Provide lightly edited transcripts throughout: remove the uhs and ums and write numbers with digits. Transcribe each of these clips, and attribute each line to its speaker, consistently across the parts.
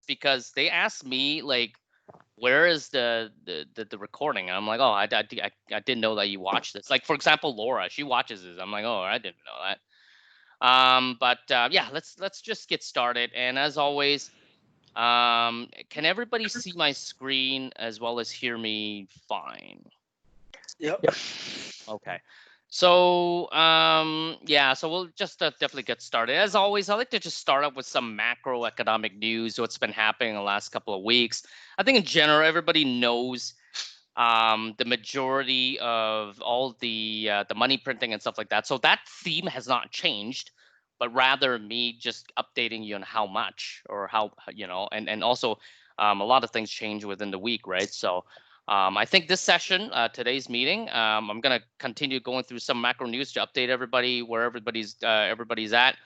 Speaker 1: because they asked me like, where is the recording? And I'm like, oh, I didn't know that you watched this. Like, for example, Laura, she watches this. I'm like, oh, I didn't know that. But yeah, let's just get started. And as always, can everybody see my screen as well as hear me fine?
Speaker 2: Yep.
Speaker 1: Okay. So yeah, so we'll just definitely get started. As always, I like to just start up with some macroeconomic news, what's been happening in the last couple of weeks. I think in general, everybody knows the majority of all the money printing and stuff like that. So that theme has not changed, but rather me just updating you on how much or how, and also a lot of things change within the week, right? So I think this session, today's meeting, I'm gonna continue going through some macro news to update everybody where everybody's at.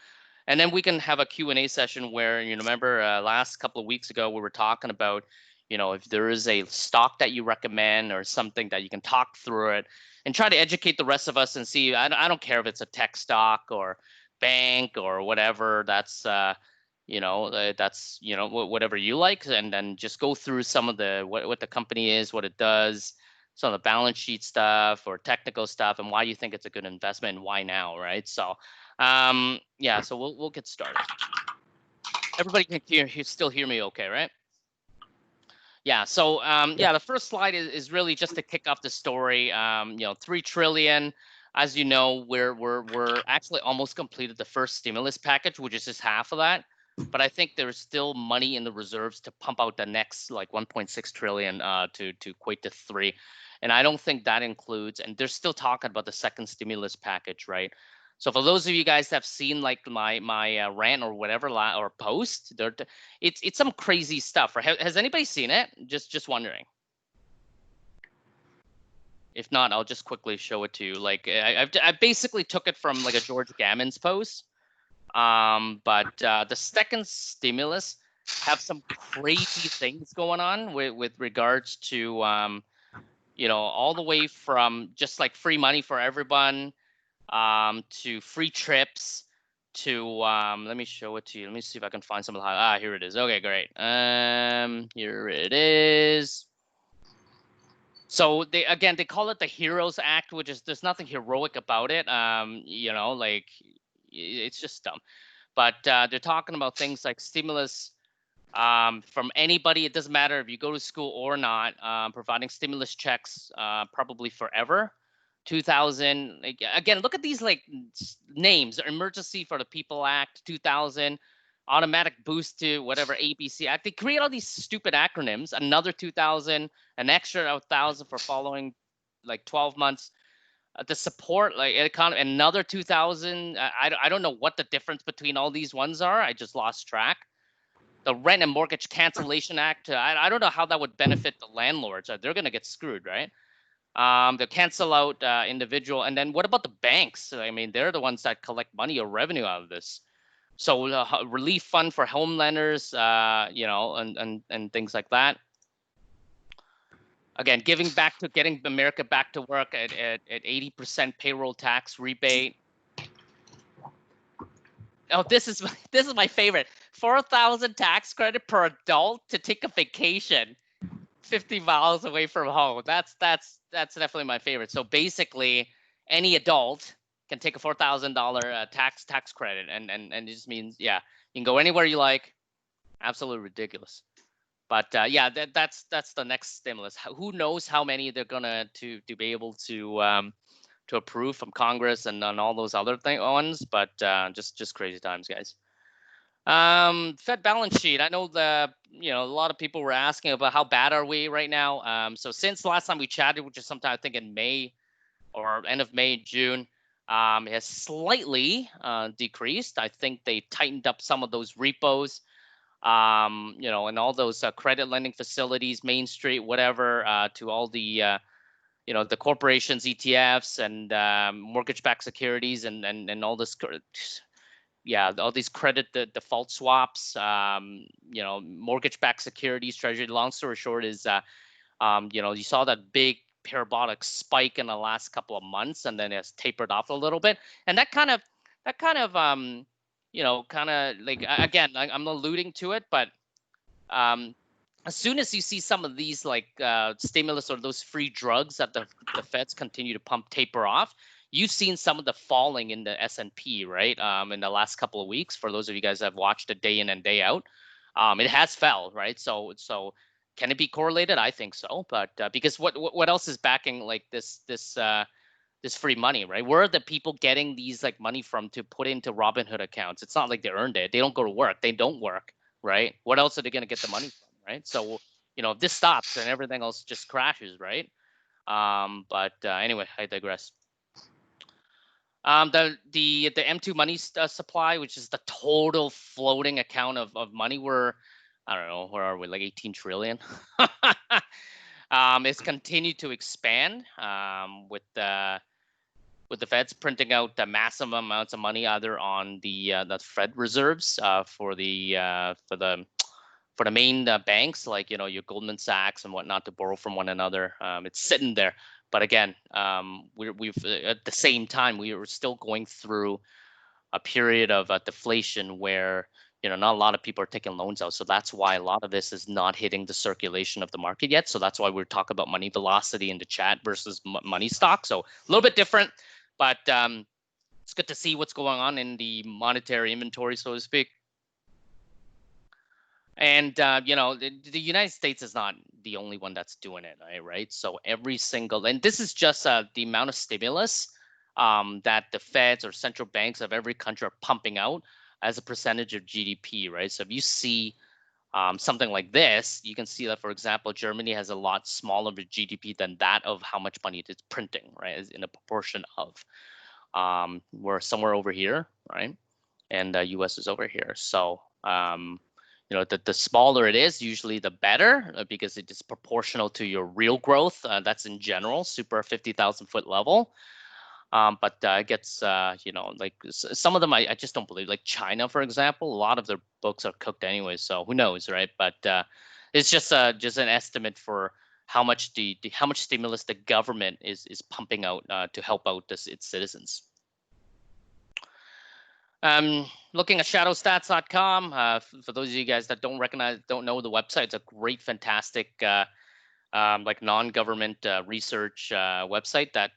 Speaker 1: And then we can have a Q&A session where, remember last couple of weeks ago, we were talking about, if there is a stock that you recommend or something that you can talk through it and try to educate the rest of us and see, I don't care if it's a tech stock or bank or whatever, that's, whatever you like. And then just go through some of what the company is, what it does, some of the balance sheet stuff or technical stuff and why you think it's a good investment and why now, right? So yeah, so we'll get started. Everybody can still hear me okay, right? Yeah, so yeah, the first slide is really just to kick off the story. 3 trillion. As you know, we're actually almost completed the first stimulus package, which is just half of that. But I think there's still money in the reserves to pump out the next like 1.6 trillion to equate to 3. And I don't think that includes, and they're still talking about the second stimulus package, right? So for those of you guys that have seen like my rant or whatever or post, it's some crazy stuff. Right? Has anybody seen it? Just wondering. If not, I'll just quickly show it to you. Like I basically took it from like a George Gammon's post. But the second stimulus have some crazy things going on with regards to all the way from just like free money for everyone, to free trips, to let me show it to you. Let me see if I can find some of the here it is. Okay, great. Here it is. So they call it the Heroes Act, which is there's nothing heroic about it. Like it's just dumb. But they're talking about things like stimulus from anybody. It doesn't matter if you go to school or not, providing stimulus checks probably forever. 2000, like, again, look at these like names: Emergency for the People Act, 2000, automatic boost to whatever ABC Act. They create all these stupid acronyms. Another 2000, an extra 1,000 for following like 12 months. The support, like another 2000. I don't know what the difference between all these ones are. I just lost track. The Rent and Mortgage Cancellation Act. I don't know how that would benefit the landlords. They're going to get screwed, right? They'll cancel out individual. And then what about the banks? I mean, they're the ones that collect money or revenue out of this. So relief fund for home lenders, and things like that. Again, getting America back to work at 80% payroll tax rebate. Oh, this is my favorite. 4,000 tax credit per adult to take a vacation 50 miles away from home. That's definitely my favorite. So basically, any adult can take a $4,000 tax credit, and it just means, yeah, you can go anywhere you like. Absolutely ridiculous. But yeah, that's the next stimulus. Who knows how many they're gonna to be able to approve from Congress and on all those other ones. But just crazy times, guys. Fed balance sheet. I know a lot of people were asking about how bad are we right now. So since the last time we chatted, which is sometime I think in May or end of May, June, it has slightly decreased. I think they tightened up some of those repos. And all those credit lending facilities, Main Street, whatever, to all the the corporations, ETFs, and mortgage-backed securities, and all this, all these credit default swaps, mortgage-backed securities, treasury. Long story short is, you saw that big parabolic spike in the last couple of months, and then it's tapered off a little bit, and that kind of like, again, I'm alluding to it, but as soon as you see some of these like stimulus or those free drugs that the Feds continue to pump taper off, you've seen some of the falling in the S&P, right? In the last couple of weeks, for those of you guys that have watched it day in and day out, it has fell, right? So can it be correlated? I think so, but because what else is backing like this free money, right? Where are the people getting these like money from to put into Robinhood accounts? It's not like they earned it. They don't go to work. They don't work, right? What else are they going to get the money from, right? So, if this stops, then everything else just crashes, right? But anyway, I digress. The M2 money supply, which is the total floating account of money, I don't know, where are we, like 18 trillion? It's continued to expand with the Feds printing out the massive amounts of money either on the Fed reserves for the main banks, like your Goldman Sachs and whatnot, to borrow from one another. It's sitting there, but again, we've at the same time we are still going through a period of deflation where not a lot of people are taking loans out. So that's why a lot of this is not hitting the circulation of the market yet. So that's why we're talking about money velocity in the chat versus money stock. So a little bit different, but it's good to see what's going on in the monetary inventory, so to speak. And the United States is not the only one that's doing it, right? So every single, and this is just the amount of stimulus that the Feds or central banks of every country are pumping out as a percentage of GDP, right? So if you see something like this, you can see that, for example, Germany has a lot smaller of a GDP than that of how much money it is printing, right? As in a proportion of. We're somewhere over here, right? And the US is over here. So the smaller it is, usually the better, because it is proportional to your real growth. That's in general, super 50,000 foot level. But it gets, like some of them I just don't believe. Like China, for example, a lot of their books are cooked anyway. So who knows, right? But it's just an estimate for how much how much stimulus the government is pumping out to help out its citizens. Looking at shadowstats.com, for those of you guys that don't know the website, it's a great, fantastic, like non-government research website that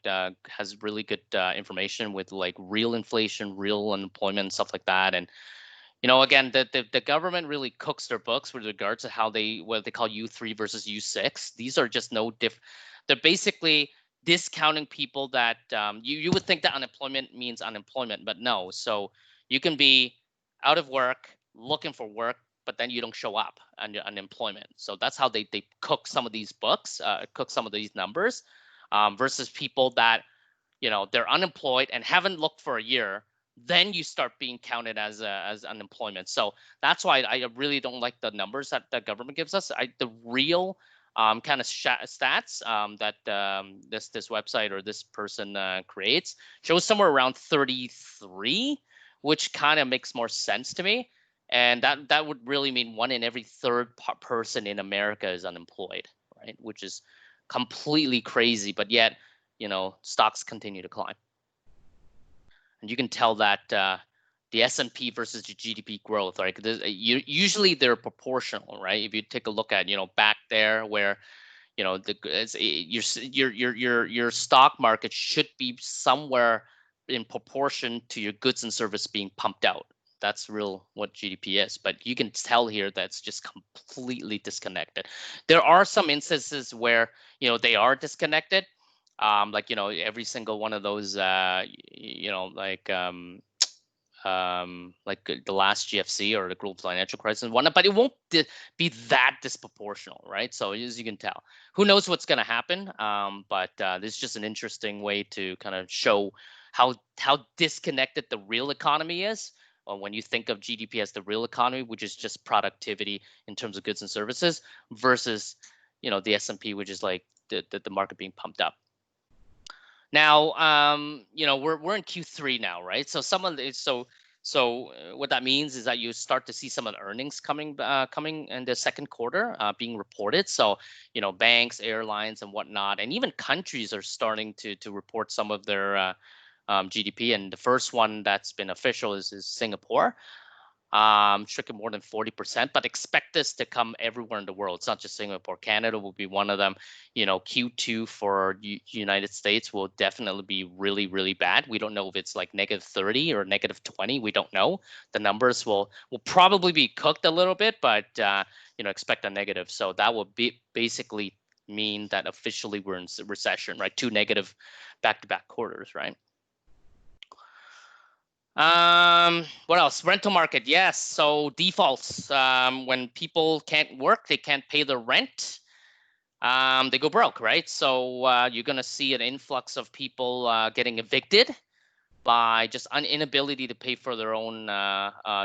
Speaker 1: has really good information with like real inflation, real unemployment, stuff like that. And again, the government really cooks their books with regards to what they call U3 versus U6. These are just they're basically discounting people that you would think that unemployment means unemployment, but no. So you can be out of work, looking for work, but then you don't show up on your unemployment. So that's how they cook some of these books, cook some of these numbers, versus people that they're unemployed and haven't looked for a year. Then you start being counted as unemployment. So that's why I really don't like the numbers that the government gives us. The real kind of stats that this website or this person creates shows somewhere around 33, which kind of makes more sense to me. And that would really mean 1 in every 3rd person in America is unemployed, right? Which is completely crazy, but yet stocks continue to climb. And you can tell that the S&P versus the GDP growth, right? Usually they're proportional, right? If you take a look at back there where your stock market should be somewhere in proportion to your goods and service being pumped out. That's what GDP is, but you can tell here that's just completely disconnected. There are some instances where they are disconnected, like every single one of those like the last GFC or the global financial crisis and whatnot, but it won't be that disproportional, right? So as you can tell, who knows what's going to happen, but this is just an interesting way to kind of show how disconnected the real economy is. When you think of GDP as the real economy, which is just productivity in terms of goods and services, versus the S&P, which is like the market being pumped up. Now, we're in Q3 now, right? So what that means is that you start to see some of the earnings coming in the second quarter being reported. So banks, airlines, and whatnot, and even countries are starting to report some of their GDP. And the first one that's been official is Singapore. stricken more than 40%, but expect this to come everywhere in the world. It's not just Singapore. Canada will be one of them. You know, Q2 for United States will definitely be really, really bad. We don't know if it's like -30 or -20. We don't know. The numbers will probably be cooked a little bit, but you know, expect a negative. So that will be basically mean that officially we're in recession, right? 2 negative back-to-back quarters, right? What else? Rental market. Yes. So defaults. When people can't work, they can't pay their rent. They go broke, right? So you're gonna see an influx of people getting evicted by just inability to pay for their own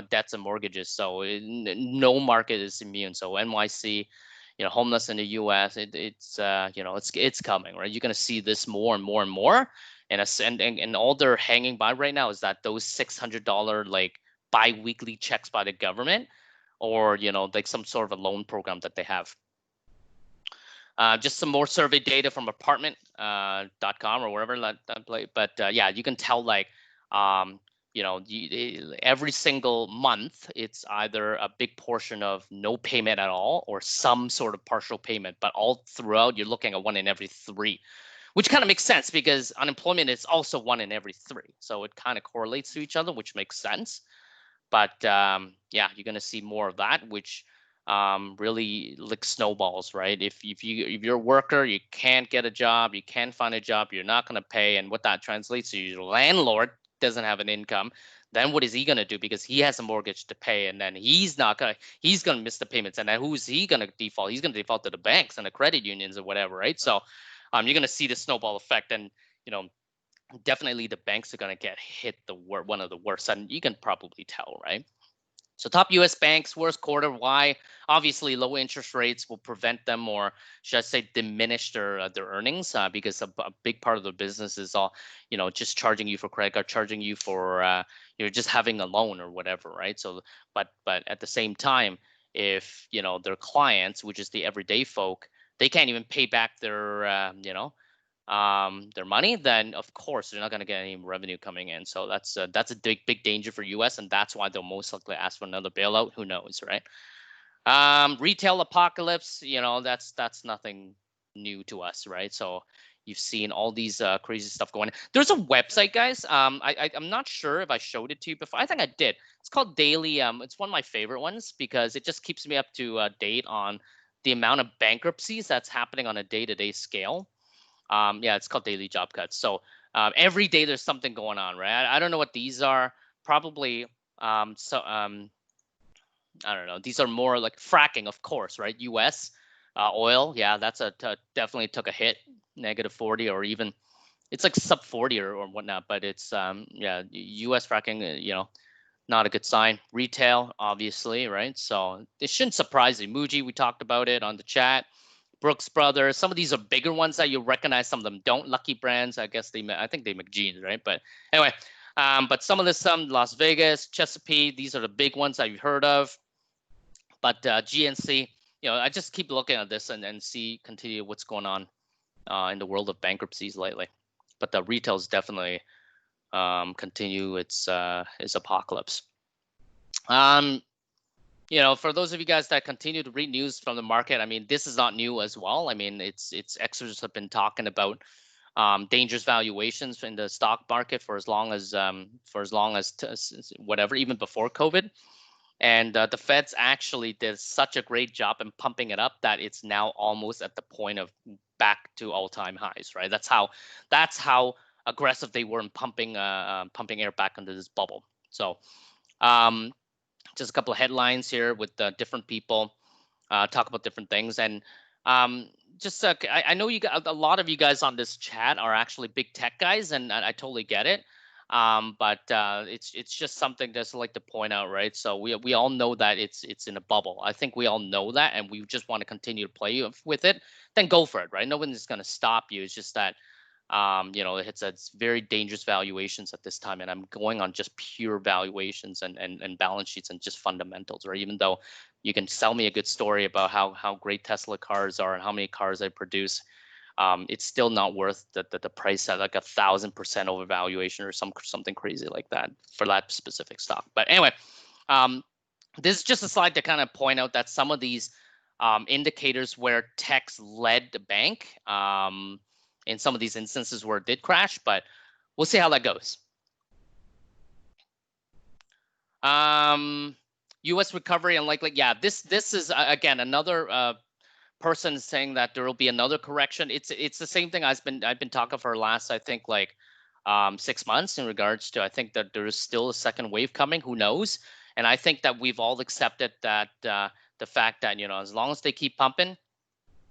Speaker 1: debts and mortgages. So no market is immune. So NYC, you know, homeless in the U.S. It's you know, it's coming, right? You're gonna see this more and more and more. And all they're hanging by right now is that those $600 like bi-weekly checks by the government, or you know, like some sort of a loan program that they have. Just some more survey data from apartment.com or wherever that play. But yeah, you can tell like, you know, every single month, it's either a big portion of no payment at all or some sort of partial payment. But all throughout, you're looking at 1 in every 3, which kind of makes sense because unemployment is also 1 in every 3. So it kind of correlates to each other, which makes sense. But yeah, you're going to see more of that, which really like snowballs, right? If you're a worker, you can't get a job, you can't find a job, you're not going to pay, and what that translates to, your landlord doesn't have an income. Then what is he going to do? Because he has a mortgage to pay, and then he's gonna miss the payments, and then who's he going to default? He's going to default to the banks and the credit unions or whatever, right? So you're going to see the snowball effect, and you know, definitely the banks are going to get hit one of the worst, and you can probably tell, right? So top U.S. banks, worst quarter. Why? Obviously, low interest rates will prevent them, or should I say, diminish their earnings, because a big part of the business is all, you know, just charging you for credit card, charging you for you're just having a loan or whatever, right? So, but at the same time, if you know their clients, which is the everyday folk, they can't even pay back their you know, their money, then of course they're not going to get any revenue coming in. So that's a big danger for US, and that's why they'll most likely ask for another bailout. Who knows, right? Retail apocalypse, you know, that's nothing new to us, right? So you've seen all these crazy stuff going on. There's a website, guys. I'm not sure if I showed it to you before. I think I did. It's called Daily. It's one of my favorite ones because it just keeps me up to date on the amount of bankruptcies that's happening on a day-to-day scale. Yeah, it's called Daily Job Cuts. So every day there's something going on, right? I don't know what these are. Probably I don't know. These are more like fracking, of course, right? U.S. Oil, yeah, that's definitely took a hit, -40, or even it's like sub 40 or whatnot. But it's yeah, U.S. fracking, you know, not a good sign. Retail, obviously, right? So it shouldn't surprise you. Muji, we talked about it on the chat. Brooks Brothers. Some of these are bigger ones that you recognize. Some of them don't. Lucky Brands, I guess I think they make jeans, right? But anyway, but some of this, some Las Vegas, Chesapeake. These are the big ones that you've heard of. But GNC, you know, I just keep looking at this and continue what's going on in the world of bankruptcies lately. But the retail's definitely continue its apocalypse. You know, for those of you guys that continue to read news from the market, I mean, this is not new as well. I mean, it's experts have been talking about dangerous valuations in the stock market for as long as whatever, even before COVID. And the Fed's actually did such a great job in pumping it up that it's now almost at the point of back to all-time highs, right? That's how aggressive they were in pumping air back into this bubble. So just a couple of headlines here with different people talk about different things. And just I know a lot of you guys on this chat are actually big tech guys, and I totally get it. But it's just something that's like to point out, right? So we all know that it's in a bubble. I think we all know that, and we just want to continue to play with it. Then go for it, right? Nobody's going to stop you. It's just that you know, it's very dangerous valuations at this time, and I'm going on just pure valuations and balance sheets and just fundamentals, right? Even though you can sell me a good story about how great Tesla cars are and how many cars they produce, it's still not worth the price at like 1,000% overvaluation or something crazy like that for that specific stock. But anyway, this is just a slide to kind of point out that some of these indicators where techs led the bank in some of these instances where it did crash, but we'll see how that goes. U.S. recovery unlikely. Yeah, this is again another person saying that there will be another correction. It's the same thing I've been talking for last, I think, like 6 months in regards to, I think that there is still a second wave coming. Who knows? And I think that we've all accepted that the fact that, you know, as long as they keep pumping,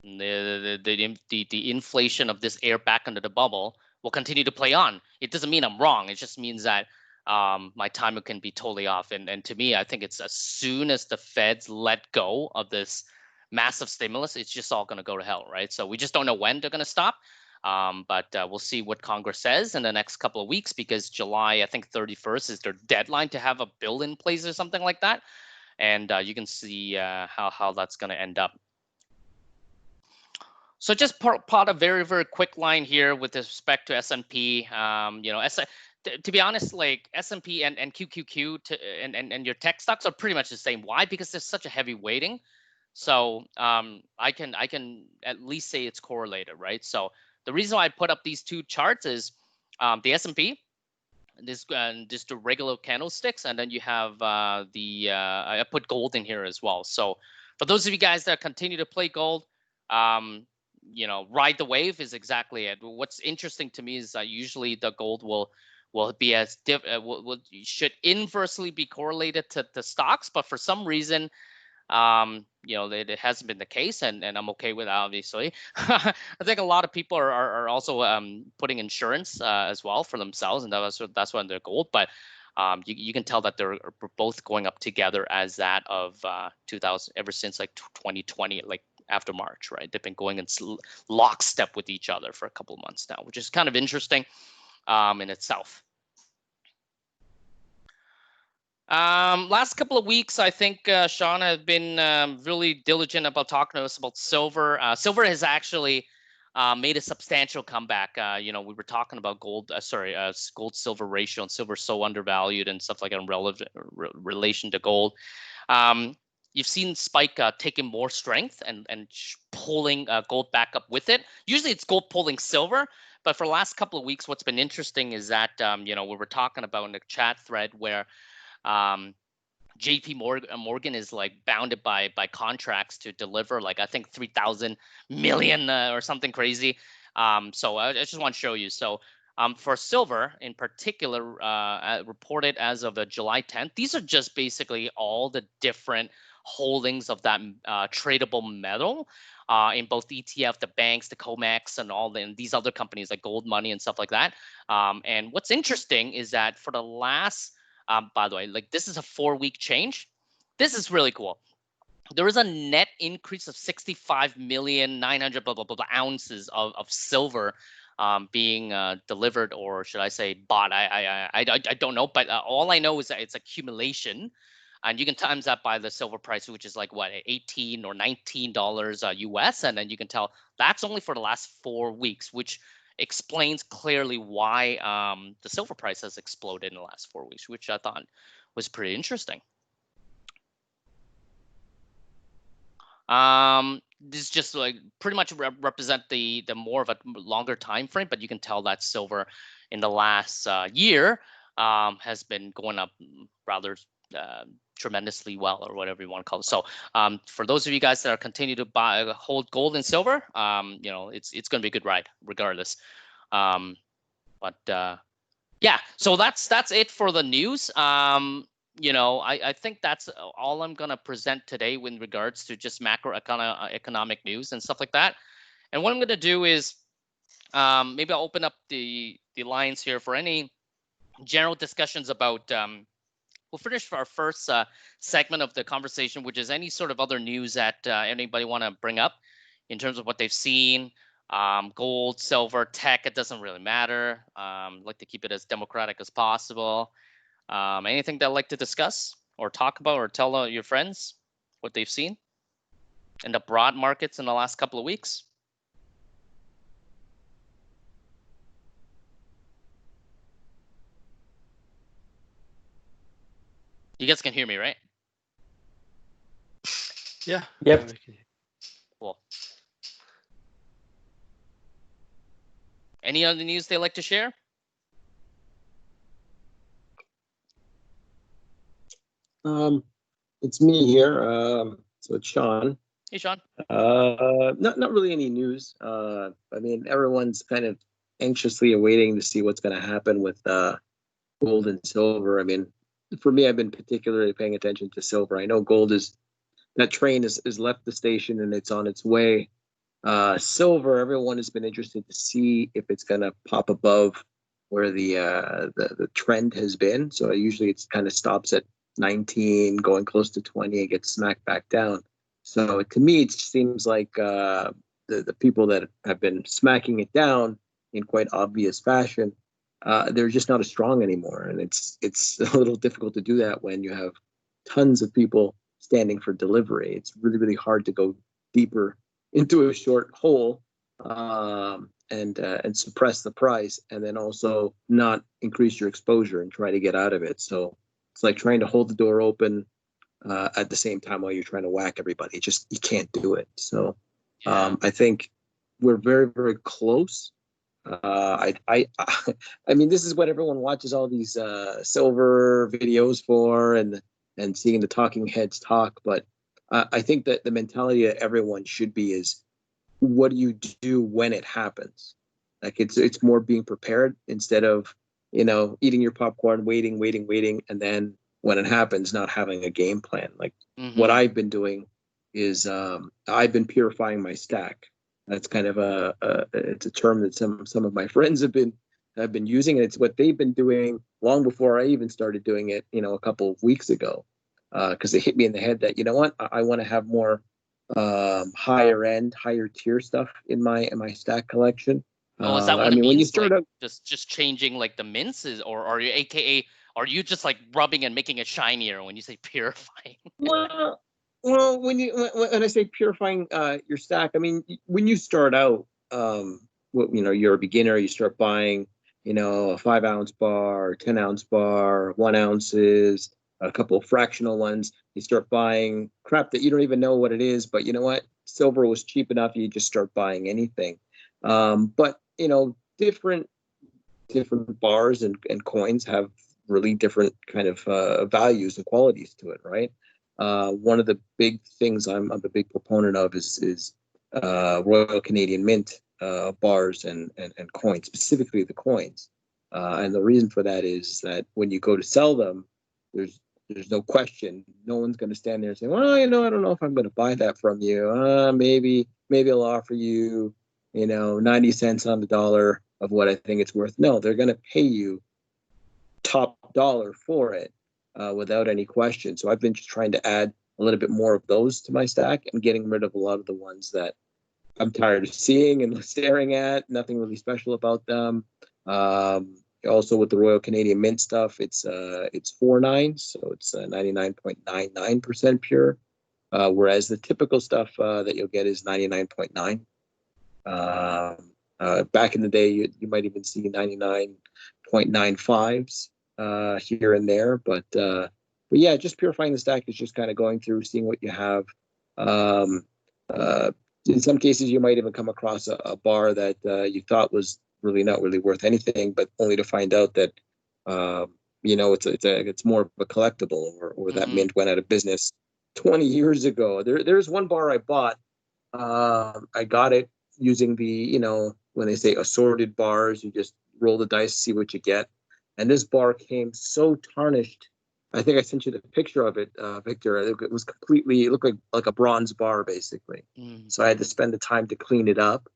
Speaker 1: the inflation of this air back under the bubble will continue to play on. It doesn't mean I'm wrong. It just means that my timing can be totally off. And to me, I think it's as soon as the Feds let go of this massive stimulus, it's just all going to go to hell, right? So we just don't know when they're going to stop. But we'll see what Congress says in the next couple of weeks, because July, I think 31st is their deadline to have a bill in place or something like that. And you can see how that's going to end up. So just plot a very, very quick line here with respect to S&P. You know, to be honest, like S&P and QQQ and your tech stocks are pretty much the same. Why? Because there's such a heavy weighting. So I can at least say it's correlated, right? So the reason why I put up these two charts is the S&P, just the regular candlesticks, and then you have I put gold in here as well. So for those of you guys that continue to play gold, you know, ride the wave is exactly it. What's interesting to me is that usually the gold will be as should inversely be correlated to the stocks, but for some reason, you know, it hasn't been the case, and I'm okay with that, obviously. I think a lot of people are also putting insurance as well for themselves, and that's why they're gold. But you can tell that they're both going up together as that of 2000 ever since like 2020, like after March, right? They've been going in lockstep with each other for a couple of months now, which is kind of interesting in itself. Last couple of weeks, I think Sean has been really diligent about talking to us about silver. Silver has actually made a substantial comeback. You know, we were talking about gold, gold-silver ratio, and silver so undervalued and stuff like that in relation to gold. You've seen spike taking more strength and pulling gold back up with it. Usually it's gold pulling silver, but for the last couple of weeks, what's been interesting is that, you know, we were talking about in the chat thread where JP Morgan is like bounded by contracts to deliver like, I think 3,000 million or something crazy. So I just want to show you. So for silver in particular, reported as of July 10th, these are just basically all the different holdings of that tradable metal in both ETF, the banks, the COMEX, and these other companies like Gold Money and stuff like that. And what's interesting is that for the last by the way, like this is a 4-week change. This is really cool. There is a net increase of 65,900,000 blah, blah, blah, blah, ounces of silver being delivered, or should I say bought? I don't know, but all I know is that it's accumulation, and you can times that by the silver price, which is like what, $18 or $19 US, and then you can tell that's only for the last 4 weeks, which explains clearly why the silver price has exploded in the last 4 weeks, which I thought was pretty interesting. This just like pretty much represent the more of a longer time frame, but you can tell that silver in the last year has been going up rather tremendously well, or whatever you want to call it. So for those of you guys that are continue to hold gold and silver, you know, it's going to be a good ride regardless. Yeah, so that's it for the news. You know, I think that's all I'm going to present today with regards to just macroeconomic news and stuff like that. And what I'm going to do is maybe I'll open up the lines here for any general discussions about we'll finish our first segment of the conversation, which is any sort of other news that anybody want to bring up in terms of what they've seen. Gold, silver, tech, it doesn't really matter. Like to keep it as democratic as possible. Anything they'd like to discuss or talk about or tell your friends what they've seen in the broad markets in the last couple of weeks? You guys can hear me, right?
Speaker 2: Yeah.
Speaker 3: Yep.
Speaker 1: Cool. Any other news they like to share?
Speaker 3: It's me here. So it's Sean.
Speaker 1: Hey, Sean.
Speaker 3: Not really any news. I mean, everyone's kind of anxiously awaiting to see what's going to happen with gold and silver. I mean, for me, I've been particularly paying attention to silver. I know gold is that train is left the station and it's on its way. Silver, everyone has been interested to see if it's going to pop above where the trend has been. So usually it's kind of stops at 19, going close to 20, and gets smacked back down. So to me, it seems like the people that have been smacking it down in quite obvious fashion, they're just not as strong anymore, and it's a little difficult to do that when you have tons of people standing for delivery. It's really hard to go deeper into a short hole and suppress the price, and then also not increase your exposure and try to get out of it. So it's like trying to hold the door open at the same time while you're trying to whack everybody. Just you can't do it. So I think we're very close. I mean, this is what everyone watches all these silver videos for, and seeing the talking heads talk. But I think that the mentality that everyone should be is, what do you do when it happens? Like it's more being prepared instead of eating your popcorn, waiting, and then when it happens, not having a game plan. Like what I've been doing is I've been purifying my stack. That's kind of it's a term that some of my friends have been using, and it's what they've been doing long before I even started doing it. A couple of weeks ago, because it hit me in the head that I want to have more higher end, higher tier stuff in my stack collection.
Speaker 1: Oh, is that what
Speaker 3: I
Speaker 1: it
Speaker 3: mean,
Speaker 1: means?
Speaker 3: when you start
Speaker 1: like,
Speaker 3: out,
Speaker 1: just changing like the mints, or are you AKA? Are you just like rubbing and making it shinier when you say purifying?
Speaker 3: well, when I say purifying your stack, I mean when you start out, you're a beginner. You start buying, a 5-ounce bar, 10-ounce bar, 1 ounces, a couple of fractional ones. You start buying crap that you don't even know what it is, but you know what? Silver was cheap enough. You just start buying anything. But different bars and coins have really different kind of values and qualities to it, right? One of the big things I'm a big proponent of is Royal Canadian Mint bars and coins, specifically the coins. And the reason for that is that when you go to sell them, there's no question. No one's going to stand there and say, well, I don't know if I'm going to buy that from you. Maybe I'll offer you, 90 cents on the dollar of what I think it's worth. No, they're going to pay you top dollar for it without any question. So I've been just trying to add a little bit more of those to my stack and getting rid of a lot of the ones that I'm tired of seeing and staring at. Nothing really special about them. Also with the Royal Canadian Mint stuff, it's 4.9, so it's 99.99% pure. Whereas the typical stuff that you'll get is 99.9. Back in the day, you might even see 99.95s here and there, but yeah, just purifying the stack is just kind of going through, seeing what you have. In some cases, you might even come across a bar that you thought was really not really worth anything, but only to find out that it's more of a collectible, or that mint went out of business 20 years ago. There's one bar I bought. I got it using the, when they say assorted bars, you just roll the dice, see what you get. And this bar came so tarnished. I think I sent you the picture of it, Victor. It was it looked like a bronze bar, basically. So I had to spend the time to clean it up.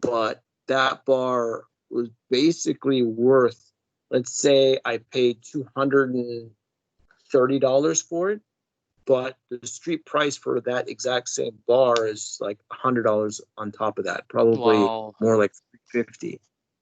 Speaker 3: But that bar was basically worth, let's say I paid $230 for it. But the street price for that exact same bar is like $100 on top of that, probably more like $350.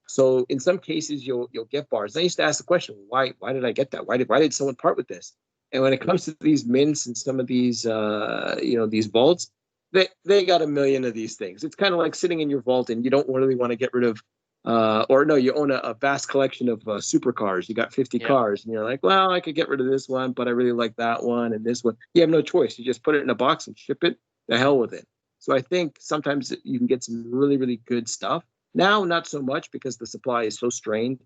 Speaker 3: So in some cases you'll get bars. I used to ask the question, why did I get that? Why did someone part with this? And when it comes to these mints and some of these these vaults, they got a million of these things. It's kind of like sitting in your vault and you don't really want to get rid of you own a vast collection of supercars. You got 50 cars, and you're like, well, I could get rid of this one, but I really like that one and this one. You have no choice. You just put it in a box and ship it the hell with it. So I think sometimes you can get some really, really good stuff. Now, not so much because the supply is so strained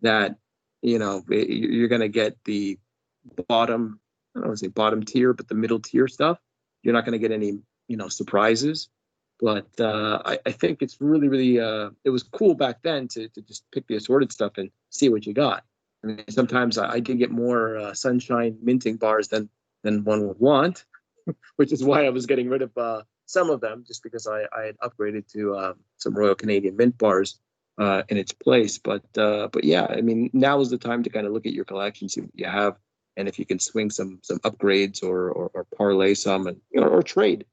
Speaker 3: that, you're going to get the bottom, I don't want to say bottom tier, but the middle tier stuff. You're not going to get any, surprises. But I think it's really, really, it was cool back then to just pick the assorted stuff and see what you got. I mean, sometimes I did get more sunshine minting bars than one would want, which is why I was getting rid of some of them, just because I had upgraded to some Royal Canadian Mint bars in its place. But yeah, I mean, now is the time to kind of look at your collection, see what you have, and if you can swing some upgrades or parlay some, and or trade.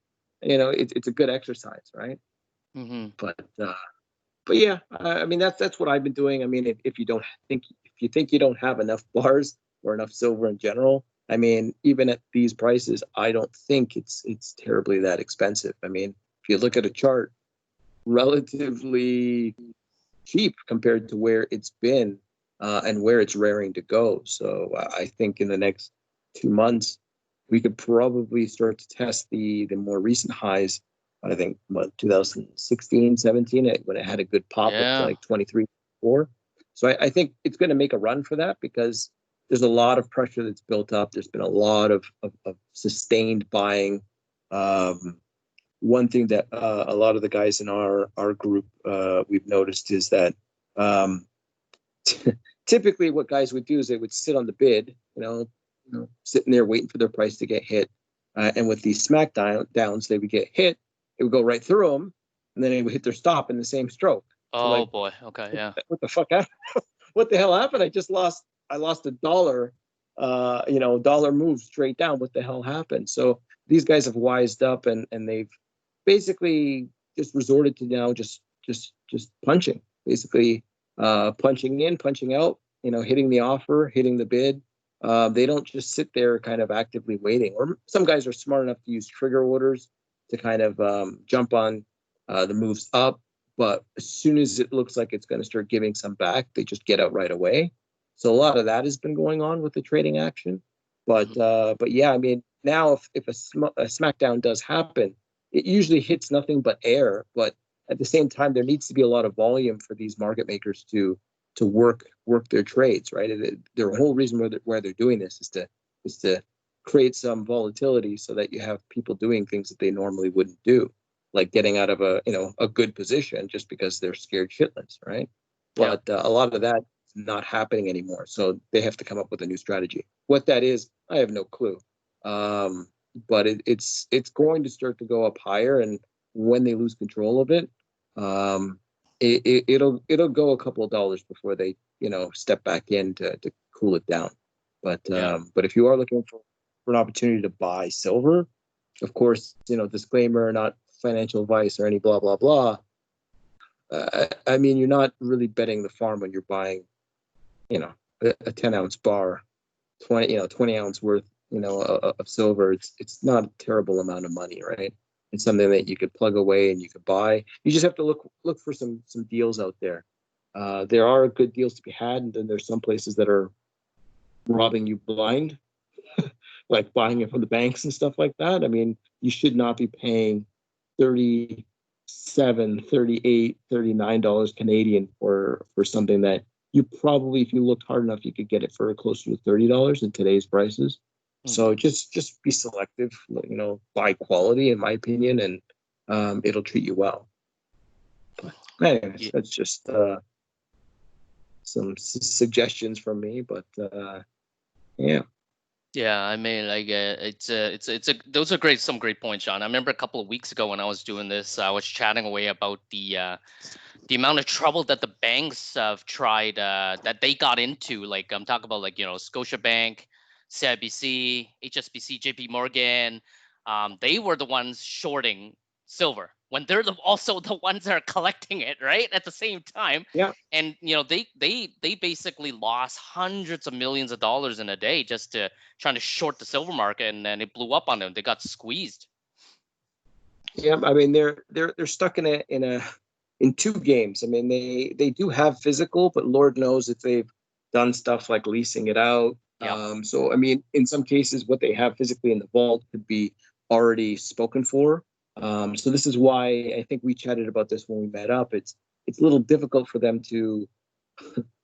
Speaker 3: It's a good exercise, right?
Speaker 1: Mm-hmm.
Speaker 3: But yeah, I mean that's what I've been doing. I mean, if you think you don't have enough bars or enough silver in general, I mean, even at these prices, I don't think it's terribly that expensive. I mean, if you look at a chart, relatively cheap compared to where it's been and where it's raring to go. So I think in the next 2 months, we could probably start to test the more recent highs. I think 2016, 17, when it had a good pop up to
Speaker 1: Yeah.
Speaker 3: like 23, 4. So I think it's going to make a run for that because there's a lot of pressure that's built up. There's been a lot of sustained buying. One thing that a lot of the guys in our group we've noticed is that um, typically what guys would do is they would sit on the bid, sitting there waiting for their price to get hit. And with these downs, they would get hit. It would go right through them, and then they would hit their stop in the same stroke. So
Speaker 1: Oh
Speaker 3: like,
Speaker 1: boy. Okay. Yeah.
Speaker 3: what the fuck happened? What the hell happened? I lost $1. Dollar moved straight down. What the hell happened? So these guys have wised up and they've basically just resorted to now just punching, basically punching in, punching out, hitting the offer, hitting the bid. They don't just sit there kind of actively waiting. Or some guys are smart enough to use trigger orders to kind of jump on the moves up. But as soon as it looks like it's going to start giving some back, they just get out right away. So a lot of that has been going on with the trading action. But yeah, I mean, now if a smackdown does happen, it usually hits nothing but air. But at the same time, there needs to be a lot of volume for these market makers to work their trades, right? Their whole reason why they're doing this is to create some volatility so that you have people doing things that they normally wouldn't do, like getting out of a good position just because they're scared shitless, right?
Speaker 1: Yeah.
Speaker 3: But a lot of that is not happening anymore, so they have to come up with a new strategy. What that is, I have no clue. But it's going to start to go up higher, and when they lose control of it, it'll go a couple of dollars before they step back in to cool it down.
Speaker 1: Yeah.
Speaker 3: But if you are looking for an opportunity to buy silver, of course, disclaimer, not financial advice or any blah blah blah. I mean, you're not really betting the farm when you're buying, a 10-ounce bar, 20 ounce worth, of silver. It's not a terrible amount of money, right? It's something that you could plug away and you could buy. You just have to look for some deals out there. There are good deals to be had, and then there's some places that are robbing you blind, like buying it from the banks and stuff like that. I mean, you should not be paying 37, 38, $39 Canadian for something that you probably, if you looked hard enough, you could get it for closer to $30 in today's prices. So just be selective, buy quality, in my opinion, and it'll treat you well. But anyways,
Speaker 1: Yeah.
Speaker 3: that's just some suggestions from me. But yeah.
Speaker 1: Yeah, I mean, like, those are some great points, John. I remember a couple of weeks ago when I was doing this, I was chatting away about the amount of trouble that the banks have tried, that they got into. Like, I'm talking about, like, Scotiabank, CIBC, HSBC, JP Morgan. They were the ones shorting silver when they're also the ones that are collecting it, right? At the same time.
Speaker 3: Yeah.
Speaker 1: And they basically lost hundreds of millions of dollars in a day just to trying to short the silver market, and then it blew up on them. They got squeezed.
Speaker 3: Yeah, I mean they're stuck in two games. I mean they do have physical, but Lord knows if they've done stuff like leasing it out.
Speaker 1: Yeah.
Speaker 3: So I mean, in some cases, what they have physically in the vault could be already spoken for. So this is why I think we chatted about this when we met up. It's a little difficult for them to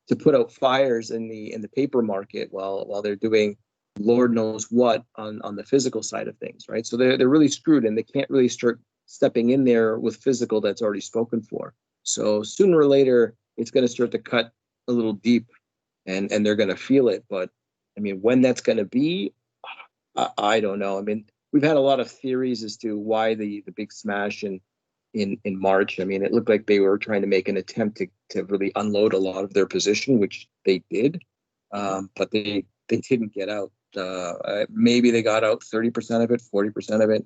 Speaker 3: to put out fires in the paper market while they're doing Lord knows what on the physical side of things, right? So they're really screwed, and they can't really start stepping in there with physical that's already spoken for. So sooner or later, it's going to start to cut a little deep, and they're going to feel it. But I mean, when that's going to be, I don't know. I mean, we've had a lot of theories as to why the big smash in March. I mean, it looked like they were trying to make an attempt to really unload a lot of their position, which they did, but they didn't get out. Maybe they got out 30% of it, 40% of it.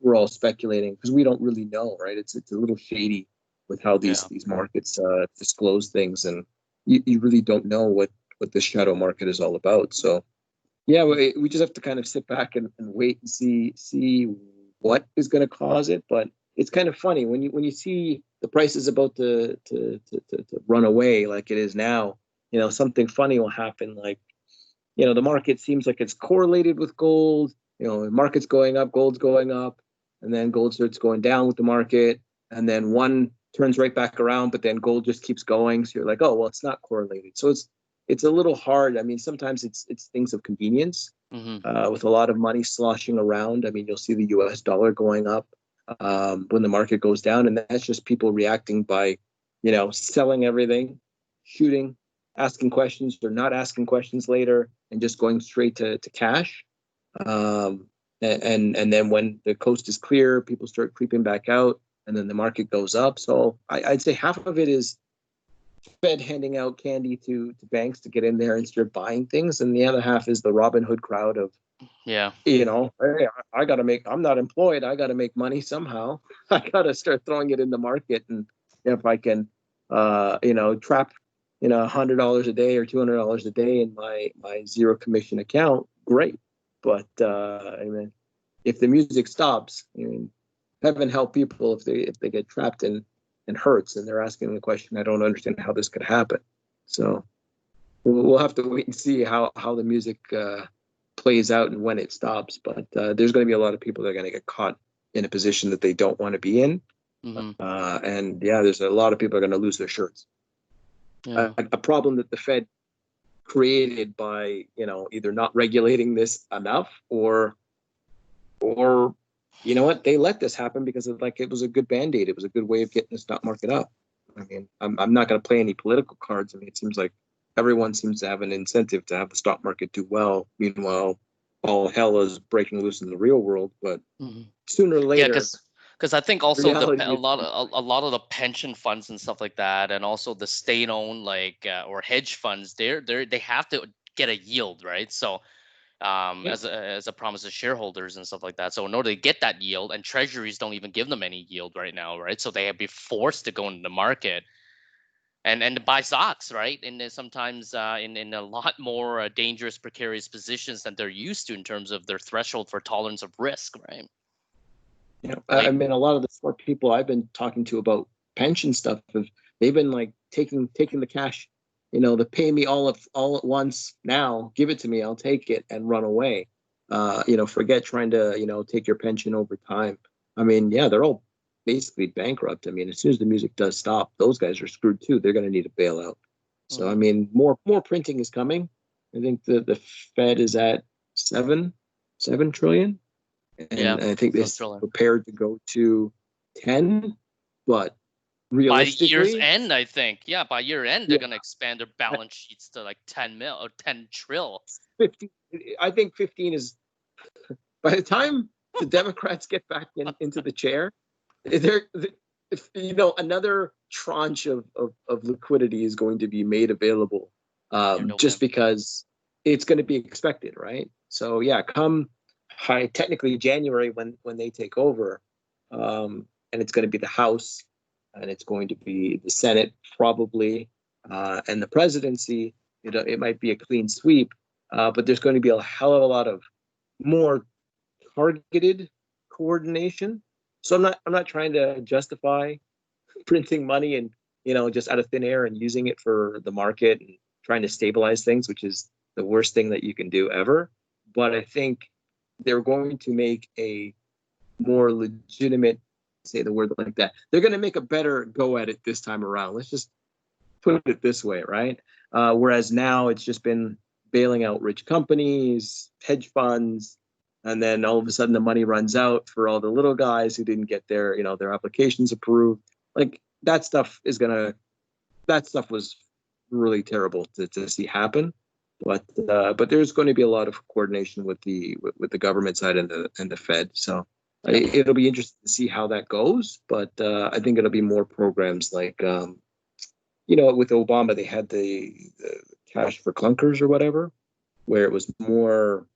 Speaker 3: We're all speculating because we don't really know, right? It's a little shady with how
Speaker 1: Yeah.
Speaker 3: these markets disclose things, and you really don't know what this shadow market is all about. So yeah, we just have to kind of sit back and wait and see what is going to cause it. But it's kind of funny when you see the price is about to run away like it is now. You know, something funny will happen. Like, you know, the market seems like it's correlated with gold. You know, the market's going up, gold's going up, and then gold starts going down with the market, and then one turns right back around, but then gold just keeps going. So you're like, oh well, it's not correlated. So it's a little hard. I mean, sometimes it's things of convenience
Speaker 1: Hmm.
Speaker 3: with a lot of money sloshing around. I mean, you'll see the U.S. dollar going up when the market goes down, and that's just people reacting by, you know, selling everything, shooting, asking questions or not asking questions later, and just going straight to cash. And then when the coast is clear, people start creeping back out, and then the market goes up. So I'd say half of it is Fed handing out candy to banks to get in there and start buying things, and the other half is the Robin Hood crowd of,
Speaker 1: Yeah.
Speaker 3: you know, hey, I got to make. I'm not employed. I got to make money somehow. I got to start throwing it in the market, and if I can, you know, trap, you know, $100 a day or $200 a day in my zero commission account, great. But I mean, if the music stops, I mean, heaven help people if they get trapped in hurts and they're asking the question. I don't understand how this could happen. So we'll have to wait and see how the music plays out and when it stops. But there's going to be a lot of people that are going to get caught in a position that they don't want to be in.
Speaker 1: Hmm.
Speaker 3: And yeah, there's a lot of people are going to lose their shirts.
Speaker 1: Yeah.
Speaker 3: A problem that the Fed created by, you know, either not regulating this enough or you know what, they let this happen because it was a good band-aid. It was a good way of getting the stock market up. I mean, I'm not going to play any political cards. I mean, it seems like everyone seems to have an incentive to have the stock market do well. Meanwhile, all hell is breaking loose in the real world. But
Speaker 1: Hmm.
Speaker 3: sooner or
Speaker 1: Yeah,
Speaker 3: later,
Speaker 1: because I think
Speaker 3: the
Speaker 1: also
Speaker 3: reality
Speaker 1: a
Speaker 3: is,
Speaker 1: lot of the pension funds and stuff like that, and also the state-owned or hedge funds, they have to get a yield, right? So
Speaker 3: yeah,
Speaker 1: as a promise to shareholders and stuff like that. So in order to get that yield, and treasuries don't even give them any yield right now, right? So they have be forced to go into the market and to buy stocks, right? And then sometimes in a lot more dangerous, precarious positions than they're used to in terms of their threshold for tolerance of risk, right?
Speaker 3: you know, I
Speaker 1: Like,
Speaker 3: mean, a lot of the smart people I've been talking to about pension stuff they've been like taking the cash, you know, the pay me all at once now, give it to me, I'll take it and run away. You know, forget trying to, you know, take your pension over time. I mean, yeah, they're all basically bankrupt. I mean, as soon as the music does stop, those guys are screwed too. They're going to need a bailout. So I
Speaker 1: mhm.
Speaker 3: mean, more printing is coming. I think the Fed is at seven trillion,
Speaker 1: Yeah,
Speaker 3: and I think they're
Speaker 1: some thriller.
Speaker 3: prepared to go to 10. But
Speaker 1: By year's
Speaker 3: realistically,
Speaker 1: end, I think. Yeah, by year end, they're
Speaker 3: yeah,
Speaker 1: gonna expand their balance sheets to like 10 mil or 10 trill.
Speaker 3: 15. I think 15 is by the time the Democrats get back into the chair, they're, you know, another tranche of liquidity is going to be made available,
Speaker 1: Near
Speaker 3: just
Speaker 1: November.
Speaker 3: because it's going to be expected, right? So yeah, come high technically January when they take over, and it's going to be the House, and it's going to be the Senate probably, and the presidency. It might be a clean sweep, but there's going to be a hell of a lot of more targeted coordination. So I'm not trying to justify printing money and, you know, just out of thin air and using it for the market and trying to stabilize things, which is the worst thing that you can do ever. But I think they're going to make a more legitimate, say the word like that. They're going to make a better go at it this time around. Let's just put it this way, right? Whereas now it's just been bailing out rich companies, hedge funds, and then all of a sudden the money runs out for all the little guys who didn't get their applications approved. Like that stuff was really terrible to see happen. But there's going to be a lot of coordination with the government side and the Fed. So it'll be interesting to see how that goes. But I think it'll be more programs like with Obama, they had the cash for clunkers or whatever, where it was more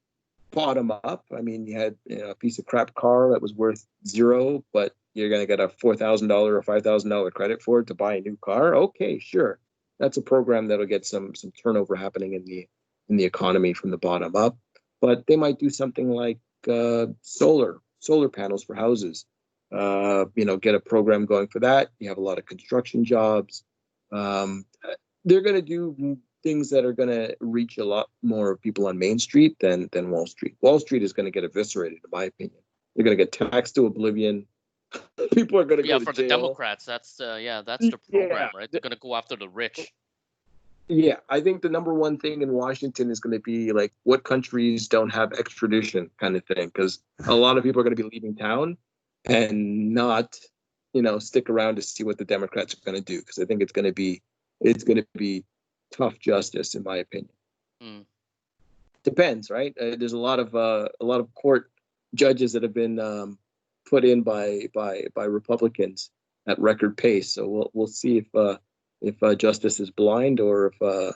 Speaker 3: bottom up. I mean, you had a piece of crap car that was worth zero, but you're going to get a $4,000 or $5,000 credit for it to buy a new car. Okay, sure, that's a program that'll get some turnover happening in the economy from the bottom up. But they might do something like solar panels for houses. Get a program going for that. You have a lot of construction jobs. They're going to do things that are going to reach a lot more people on Main Street than Wall Street. Wall Street is going to get eviscerated, in my opinion. They're going to get taxed to oblivion. People are going to go to
Speaker 1: for
Speaker 3: jail.
Speaker 1: The Democrats, that's the program, right? They're going to go after the rich.
Speaker 3: Yeah, I think the number one thing in Washington is going to be like what countries don't have extradition kind of thing, because a lot of people are going to be leaving town and not, stick around to see what the Democrats are going to do, because I think it's going to be tough justice, in my opinion.
Speaker 1: Mm.
Speaker 3: Depends, right? There's a lot of court judges that have been put in by Republicans at record pace. So we'll see if justice is blind or if the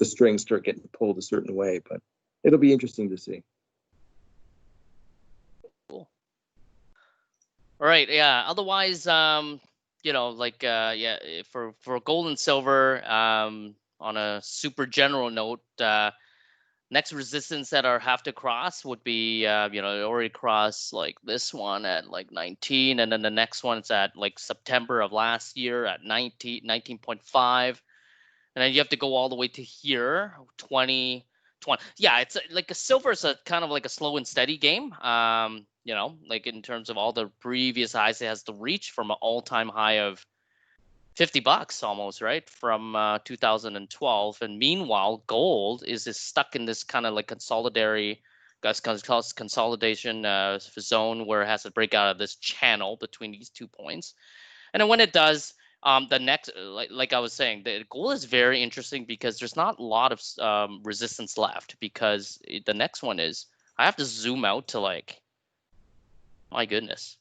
Speaker 3: strings start getting pulled a certain way. But it'll be interesting to see.
Speaker 1: Cool. All right. Yeah. Otherwise, for gold and silver, on a super general note, next resistance that I have to cross would be, it already crossed like this one at like 19, and then the next one's at like September of last year at 19.5, and then you have to go all the way to here, 20. Yeah, it's like a silver is a kind of like a slow and steady game. Like in terms of all the previous highs it has to reach from an all-time high of $50 almost, right, from 2012. And meanwhile, gold is stuck in this kind of like consolidation zone where it has to break out of this channel between these 2 points. And then when it does, the next, like I was saying, the gold is very interesting because there's not a lot of resistance left, because the next one is, I have to zoom out to like, my goodness.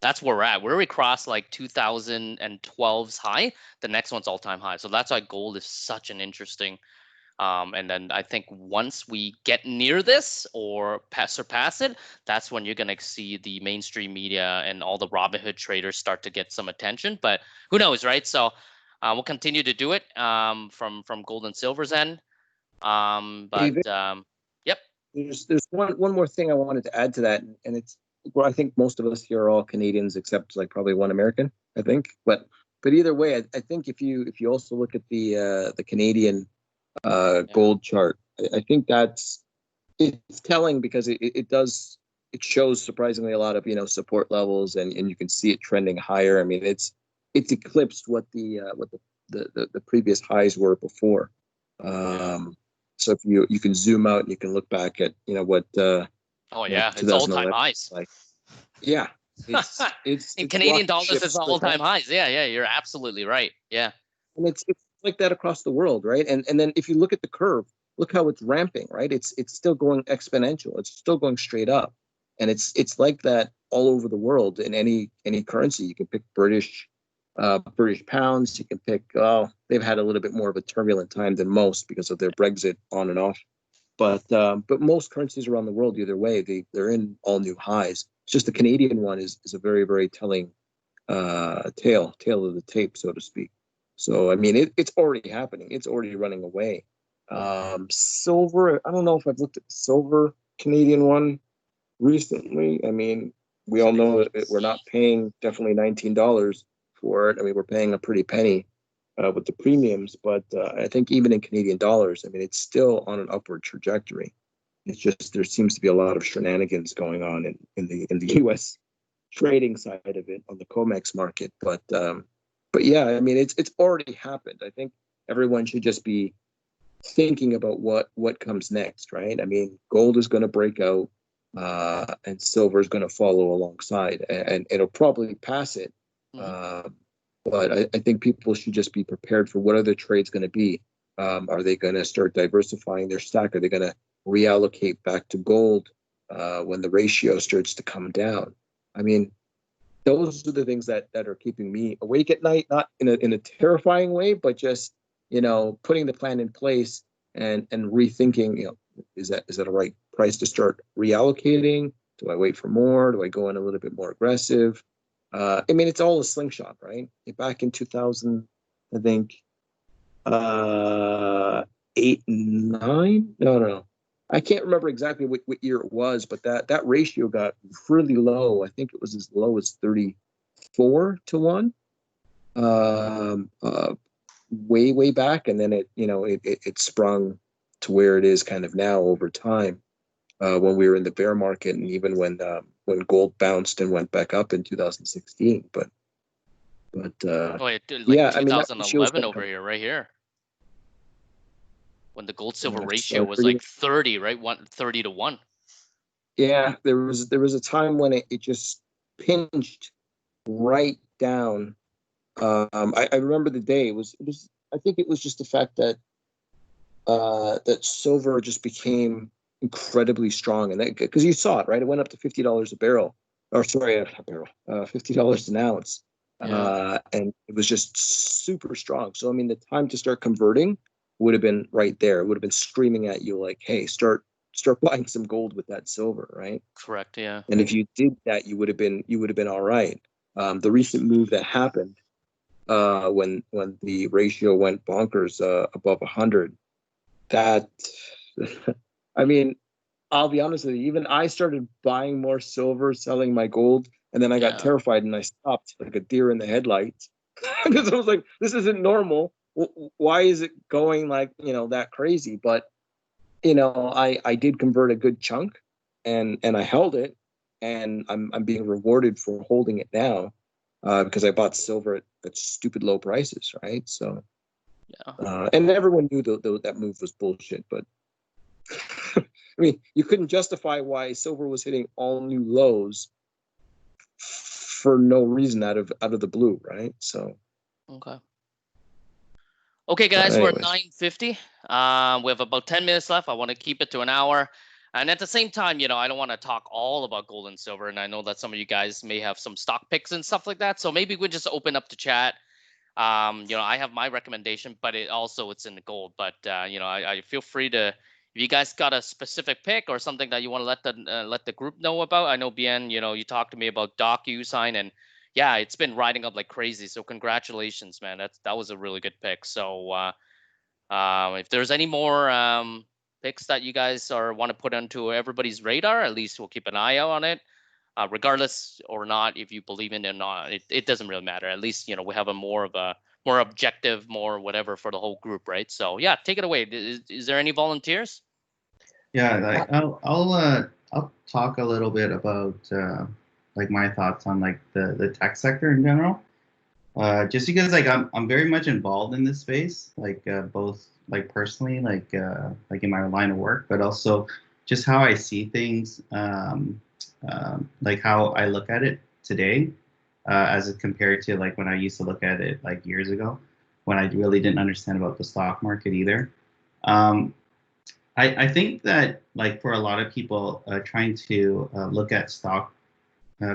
Speaker 1: That's where we're at. Where we cross like 2012's high, the next one's all-time high. So that's why gold is such an interesting. And then I think once we get near this or surpass it, that's when you're gonna see the mainstream media and all the Robinhood traders start to get some attention. But who knows, right? So we'll continue to do it from gold and silver's end.
Speaker 3: David,
Speaker 1: Yep.
Speaker 3: There's one more thing I wanted to add to that, and it's, well, I think most of us here are all Canadians except like probably one American, I think. But either way, I think if you also look at the Canadian gold chart, I think it's telling, because it shows surprisingly a lot of support levels, and you can see it trending higher. I mean, it's eclipsed what the previous highs were before. So if you can zoom out and you can look back at what
Speaker 1: it's all-time highs.
Speaker 3: Like, yeah, it's
Speaker 1: in Canadian dollars, it's all-time highs. Yeah, you're absolutely right. Yeah,
Speaker 3: and it's like that across the world, right? And then if you look at the curve, look how it's ramping, right? It's still going exponential. It's still going straight up, and it's like that all over the world in any currency. You can pick British pounds. You can pick. They've had a little bit more of a turbulent time than most because of their Brexit on and off. But most currencies around the world, either way, they're in all new highs. It's just the Canadian one is a very, very telling tale of the tape, so to speak. So I mean, it's already happening. It's already running away. Silver. I don't know if I've looked at the silver Canadian one recently. I mean, we all know that we're not paying definitely $19 for it. I mean, we're paying a pretty penny with the premiums, but I think even in Canadian dollars, I mean, it's still on an upward trajectory. It's just there seems to be a lot of shenanigans going on in the U.S. trading side of it on the COMEX market. But yeah, I mean it's already happened. I think everyone should just be thinking about what comes next, right? I mean, gold is going to break out, and silver is going to follow alongside, and it'll probably pass it.
Speaker 1: Mhm.
Speaker 3: But I think people should just be prepared for what other trade's going to be. Are they going to start diversifying their stack? Are they going to reallocate back to gold when the ratio starts to come down? I mean, those are the things that are keeping me awake at night, not in a terrifying way, but just putting the plan in place and rethinking. Is that a right price to start reallocating? Do I wait for more? Do I go in a little bit more aggressive? I mean, it's all a slingshot, right? Back in 2000, I think, 8, 9. No. I can't remember exactly what year it was, but that ratio got really low. I think it was as low as 34-1, way back, and then it sprung to where it is kind of now over time. When we were in the bear market, and even when gold bounced and went back up in 2016. But
Speaker 1: Oh, it did like
Speaker 3: yeah, I mean that ratio is
Speaker 1: 2011
Speaker 3: going to
Speaker 1: over
Speaker 3: come.
Speaker 1: here, right here, when the gold silver
Speaker 3: Yeah,
Speaker 1: ratio
Speaker 3: so
Speaker 1: was like 30, right? 30 to 1.
Speaker 3: yeah, there was a time when it just pinched right down. I remember the day. It was I think it was just the fact that silver just became incredibly strong, and that because you saw it, right? It went up to $50 a barrel, or sorry, a barrel, $50 an ounce,
Speaker 1: Yeah,
Speaker 3: and it was just super strong. So I mean, the time to start converting would have been right there. It would have been screaming at you like, "Hey, start buying some gold with that silver," right?
Speaker 1: correct. Yeah.
Speaker 3: And if you did that, you would have been all right. The recent move that happened when the ratio went bonkers above 100, that I mean, I'll be honest with you, even I started buying more silver, selling my gold, and then I got
Speaker 1: Yeah.
Speaker 3: terrified and I stopped like a deer in the headlights because I was like, this isn't normal. Why is it going like, that crazy? But, I did convert a good chunk, and I held it, and I'm being rewarded for holding it now, because I bought silver at stupid low prices, right? So,
Speaker 1: Yeah.
Speaker 3: and everyone knew that move was bullshit, but I mean, you couldn't justify why silver was hitting all new lows for no reason out of the blue, right? So,
Speaker 1: Okay. Okay,
Speaker 3: but
Speaker 1: guys, we're at
Speaker 3: anyways,
Speaker 1: 9:50. We have about 10 minutes left. I want to keep it to an hour. And at the same time, I don't want to talk all about gold and silver. And I know that some of you guys may have some stock picks and stuff like that. So maybe we just open up the chat. I have my recommendation, but it's in the gold. But I feel free to, if you guys got a specific pick or something that you want to let the group know about. I know Bien, you talked to me about DocuSign, and yeah, it's been riding up like crazy. So congratulations, man. That was a really good pick. So if there's any more picks that you guys want to put onto everybody's radar, at least we'll keep an eye out on it. Regardless or not, if you believe in it or not, it doesn't really matter. At least we have a more objective, more whatever for the whole group, right? So yeah, take it away. Is there any volunteers?
Speaker 2: Yeah, like I'll talk a little bit about like my thoughts on like the tech sector in general. Just because like I'm very much involved in this space, like both like personally, like in my line of work, but also just how I see things, like how I look at it today, as it compared to like when I used to look at it like years ago, when I really didn't understand about the stock market either. Um, I think that like for a lot of people trying to look at stock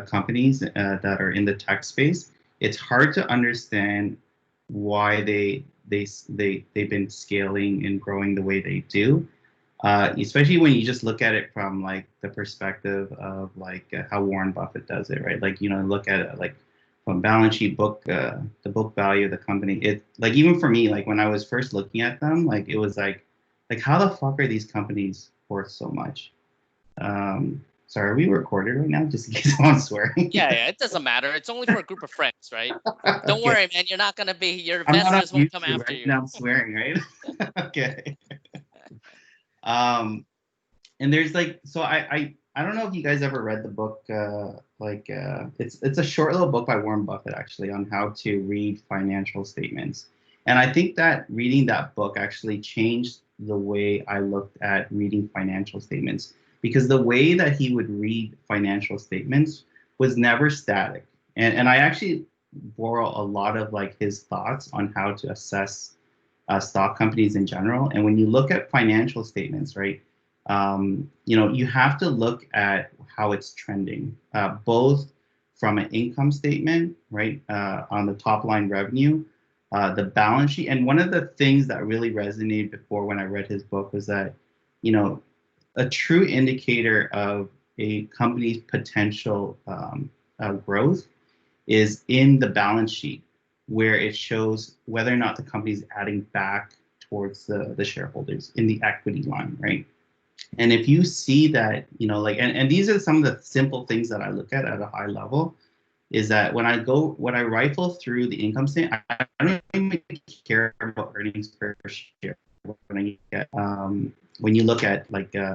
Speaker 2: companies that are in the tech space, it's hard to understand why they've been scaling and growing the way they do. Especially when you just look at it from like the perspective of like how Warren Buffett does it, right? Like look at it like from balance sheet the book value of the company. It like even for me, like when I was first looking at them, like it was like how the fuck are these companies worth so much? Sorry, are we recorded right now? Just in case I'm swearing.
Speaker 1: Yeah, it doesn't matter. It's only for a group of friends, right? Don't
Speaker 2: Okay.
Speaker 1: worry, man. You're not gonna be. Your
Speaker 2: I'm not on
Speaker 1: investors won't come
Speaker 2: YouTube
Speaker 1: after
Speaker 2: right
Speaker 1: you.
Speaker 2: now. I'm swearing, right? Okay. Um, and there's like, so I don't know if you guys ever read the book, it's a short little book by Warren Buffett actually on how to read financial statements. And I think that reading that book actually changed the way I looked at reading financial statements, because the way that he would read financial statements was never static. And I actually borrow a lot of like his thoughts on how to assess stock companies in general. And when you look at financial statements, right, you have to look at how it's trending, both from an income statement, right, on the top line revenue, the balance sheet. And one of the things that really resonated before when I read his book was that, a true indicator of a company's potential growth is in the balance sheet, where it shows whether or not the company is adding back towards the shareholders in the equity line, right? And if you see that, and these are some of the simple things that I look at a high level, is that when I rifle through the income statement, I don't even care about earnings per share. When you look at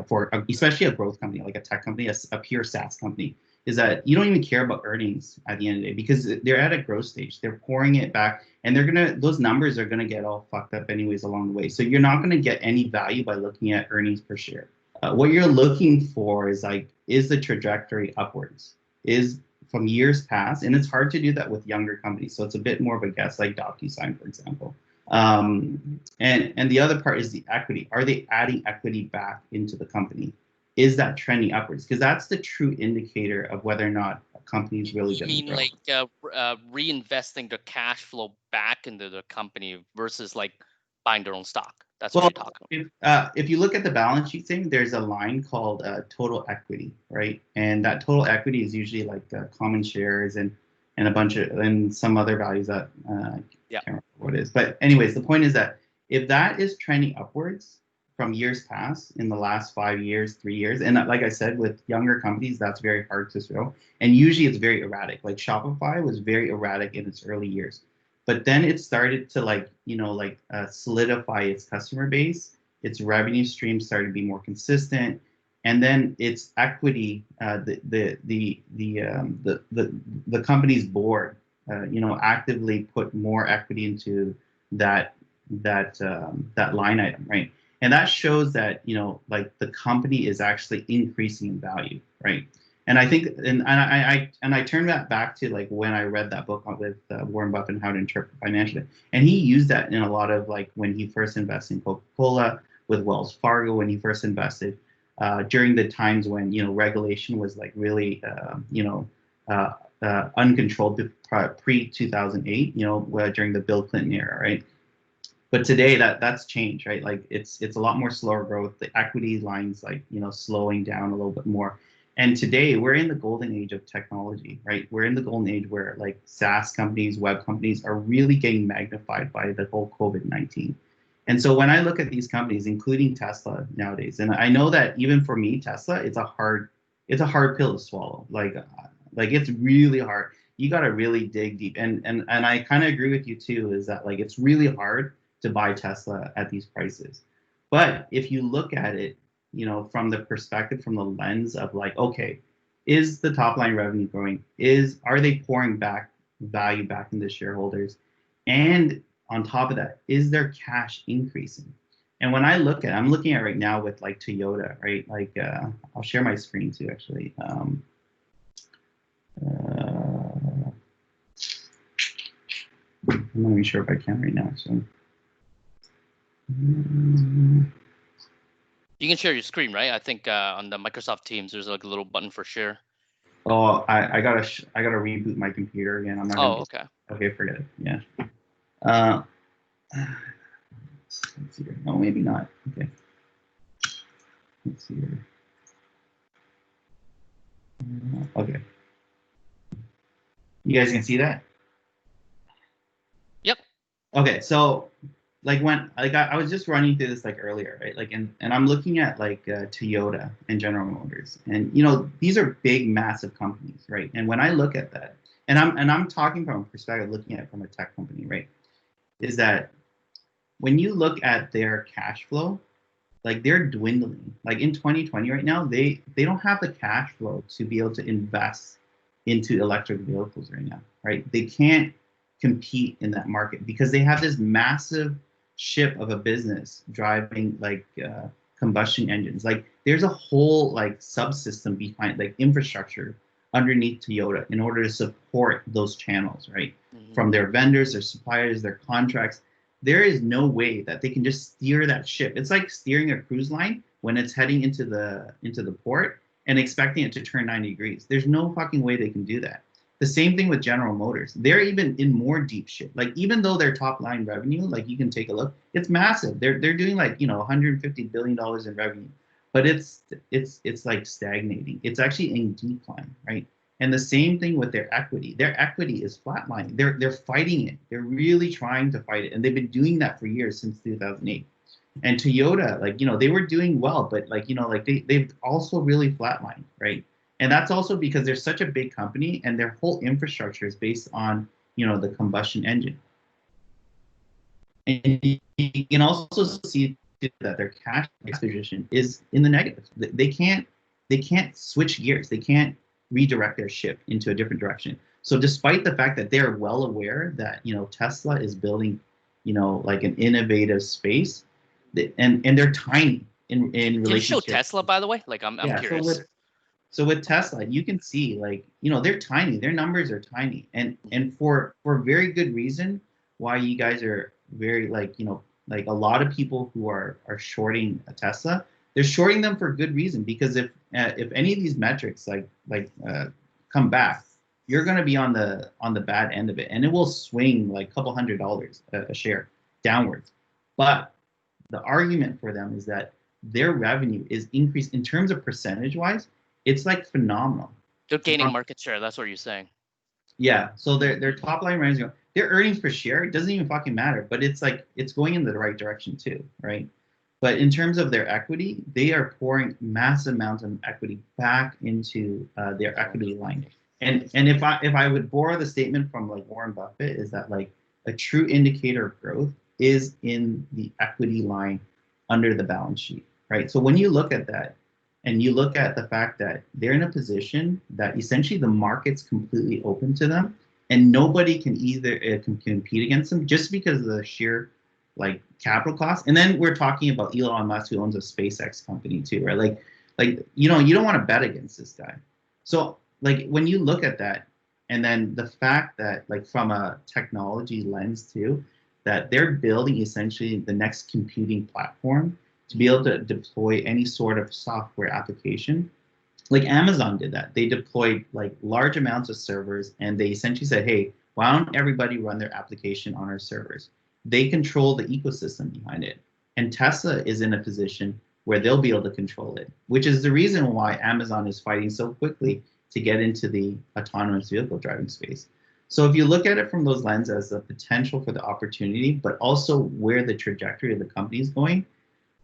Speaker 2: for especially a growth company, like a tech company, a pure SaaS company, is that you don't even care about earnings at the end of the day, because they're at a growth stage. They're pouring it back, and those numbers are gonna get all fucked up anyways along the way. So you're not gonna get any value by looking at earnings per share. What you're looking for is is the trajectory upwards? Is from years past, and it's hard to do that with younger companies. So it's a bit more of a guess, like DocuSign, for example. And the other part is the equity. Are they adding equity back into the company? Is that trending upwards? Because that's the true indicator of whether or not a company is really going to grow.
Speaker 1: You mean reinvesting the cash flow back into the company versus like buying their own stock? That's what you're talking
Speaker 2: about. If you look at the balance sheet thing, there's a line called total equity, right? And that total equity is usually like common shares and a bunch of, and some other values that I can't remember what it is. But anyways, the point is that if that is trending upwards from years past, in the last 5 years, 3 years, and like I said, with younger companies, that's very hard to show. And usually it's very erratic. Like Shopify was very erratic in its early years. But then it started to solidify its customer base. Its revenue stream started to be more consistent, and then its equity, the company's board, actively put more equity into that line item, right? And that shows that the company is actually increasing in value, right? And I think, and I turn that back to when I read that book with Warren Buffett, How to Interpret Financial, and he used that in a lot of when he first invested in Coca-Cola, with Wells Fargo, when he first invested during the times when regulation was really uncontrolled pre-2008, during the Bill Clinton era, right? But today that's changed, right? It's a lot more slower growth. The equity line's slowing down a little bit more. And today we're in the golden age of technology, right? We're in the golden age where SaaS companies, web companies are really getting magnified by the whole COVID-19. And so when I look at these companies, including Tesla nowadays, and I know that even for me, Tesla, it's a hard pill to swallow. It's really hard. You got to really dig deep. And I kind of agree with you too, is that it's really hard to buy Tesla at these prices. But if you look at it, from the perspective, from the lens of okay, is the top line revenue growing? Are they pouring back value back into shareholders? And on top of that, is their cash increasing? And when I'm looking at right now with Toyota, right? I'll share my screen too, actually. I'm not even sure if I can right now. So.
Speaker 1: You can share your screen, right? I think on the Microsoft Teams, there's a little button for share.
Speaker 2: Oh, I gotta reboot my computer again. I'm not.
Speaker 1: Okay.
Speaker 2: Okay, forget it. Yeah. Let's see here. No, maybe not. Okay. Let's see here. Okay. You guys can see that?
Speaker 1: Yep.
Speaker 2: Okay, so when I was just running through this earlier, right? And I'm looking at Toyota and General Motors, and these are big, massive companies, right? And when I look at that, and I'm talking from a perspective, looking at it from a tech company, right? Is that when you look at their cash flow, like they're dwindling. Like in 2020 right now, they don't have the cash flow to be able to invest into electric vehicles right now, right? They can't compete in that market because they have this massive ship of a business driving like combustion engines. Like there's a whole like subsystem behind like infrastructure underneath Toyota in order to support those channels, right? From their vendors, their suppliers, their contracts. There is no way that they can just steer that ship. It's like steering a cruise line when it's heading into the port and expecting it to turn 90 degrees. There's no fucking way they can do that. The same thing with General Motors. They're even in more deep shit. Like even though their top line revenue, like you can take a look, it's massive. They're doing like, you know, $150 billion in revenue, but it's like stagnating. It's actually in decline, right? And the same thing with their equity. Their equity is flatlining. They're fighting it. They're really trying to fight it, and they've been doing that for years since 2008. And Toyota, like, you know, they were doing well, but like, you know, like they've also really flatlined, right? And that's also because they're such a big company and their whole infrastructure is based on, you know, the combustion engine. And you can also see that their cash position is in the negative. They can't switch gears. They can't redirect their ship into a different direction. So despite the fact that they're well aware that, you know, Tesla is building, you know, like an innovative space, and they're tiny in relationship.
Speaker 1: Can you show Tesla, by the way? Like I'm curious.
Speaker 2: So with Tesla, you can see like, you know, they're tiny. Their numbers are tiny, and for very good reason why you guys are very like, you know, like a lot of people who are shorting a Tesla, they're shorting them for good reason, because if any of these metrics come back, you're going to be on the bad end of it, and it will swing like a couple $100 a share downwards. But the argument for them is that their revenue is increased in terms of percentage wise. It's like phenomenal.
Speaker 1: They're gaining market share. That's what you're saying.
Speaker 2: Yeah. So their top line revenue, their earnings per share, it doesn't even fucking matter. But it's like it's going in the right direction too, right? But in terms of their equity, they are pouring massive amounts of equity back into their equity line. And if I would borrow the statement from like Warren Buffett, is that like a true indicator of growth is in the equity line under the balance sheet, right? So when you look at that, and you look at the fact that they're in a position that essentially the market's completely open to them, and nobody can either can compete against them just because of the sheer like capital cost. And then we're talking about Elon Musk, who owns a SpaceX company too, right? Like you know, you don't want to bet against this guy. So like when you look at that, and then the fact that like from a technology lens too, that they're building essentially the next computing platform to be able to deploy any sort of software application. Like Amazon did that. They deployed like large amounts of servers, and they essentially said, hey, why don't everybody run their application on our servers? They control the ecosystem behind it. And Tesla is in a position where they'll be able to control it, which is the reason why Amazon is fighting so quickly to get into the autonomous vehicle driving space. So if you look at it from those lenses as the potential for the opportunity, but also where the trajectory of the company is going,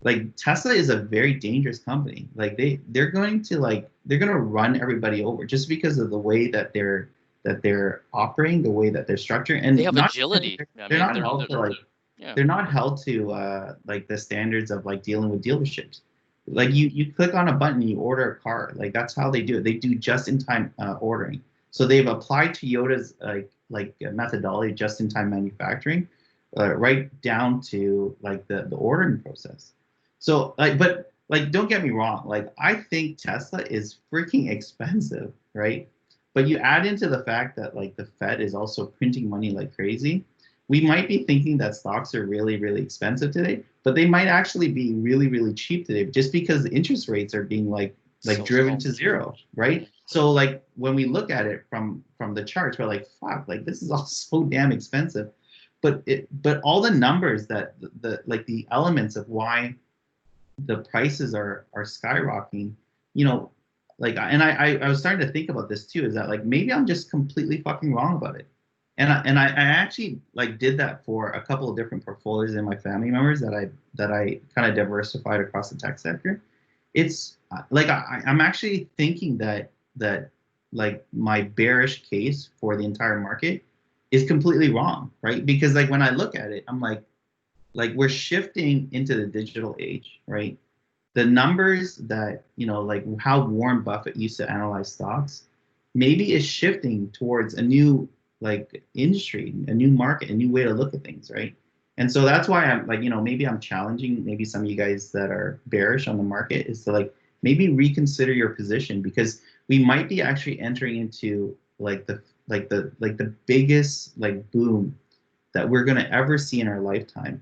Speaker 2: like Tesla is a very dangerous company. Like they're going to run everybody over just because of the way that they're operating, the way that they're structured, and
Speaker 1: they have agility.
Speaker 2: They're not held to like the standards of like dealing with dealerships. Like you click on a button, you order a car. Like that's how they do it. They do just-in-time ordering. So they've applied Toyota's like methodology, just-in-time manufacturing, right down to like the ordering process. So but don't get me wrong. Like I think Tesla is freaking expensive, right? But you add into the fact that like the Fed is also printing money like crazy. We might be thinking that stocks are really, really expensive today, but they might actually be really, really cheap today just because the interest rates are being like driven to zero, right? So like when we look at it from the charts, we're like, fuck, like this is all so damn expensive. But all the numbers that the elements of why the prices are skyrocketing, you know, like, and I was starting to think about this too, is that like maybe I'm just completely fucking wrong about it. And I actually like did that for a couple of different portfolios in my family members that I kind of diversified across the tech sector. It's like I'm actually thinking that like my bearish case for the entire market is completely wrong, right? Because like when I look at it, I'm like we're shifting into the digital age, right? the numbers that, like how Warren Buffett used to analyze stocks, maybe is shifting towards a new like industry, a new market, a new way to look at things, right? And so that's why I'm like, maybe I'm challenging maybe some of you guys that are bearish on the market is to like maybe reconsider your position, because we might be actually entering into like the biggest like boom that we're going to ever see in our lifetime.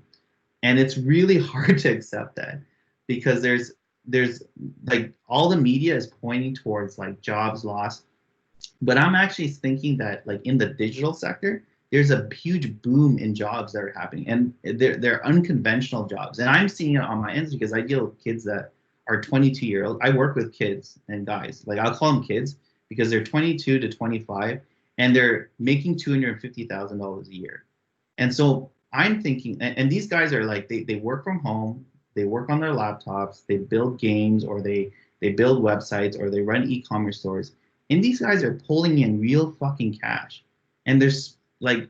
Speaker 2: And it's really hard to accept that, because there's like all the media is pointing towards like jobs lost, but I'm actually thinking that like in the digital sector, there's a huge boom in jobs that are happening, and they're unconventional jobs. And I'm seeing it on my ends because I deal with kids that are 22-year-old. I work with kids and guys, like I'll call them kids because they're 22 to 25 and they're making $250,000 a year. And so I'm thinking, and these guys are like, they work from home, they work on their laptops, they build games, or they build websites, or they run e-commerce stores. And these guys are pulling in real fucking cash. And there's like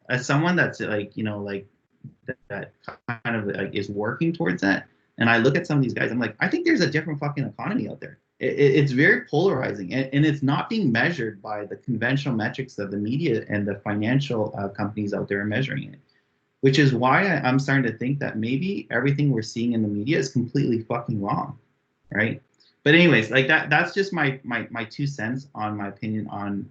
Speaker 2: as someone that's like, like that kind of like is working towards that. And I look at some of these guys, I'm like, I think there's a different fucking economy out there. It's very polarizing, and it's not being measured by the conventional metrics that the media and the financial companies out there are measuring it, which is why I'm starting to think that maybe everything we're seeing in the media is completely fucking wrong, right? But anyways, like that's just my 2 cents on my opinion on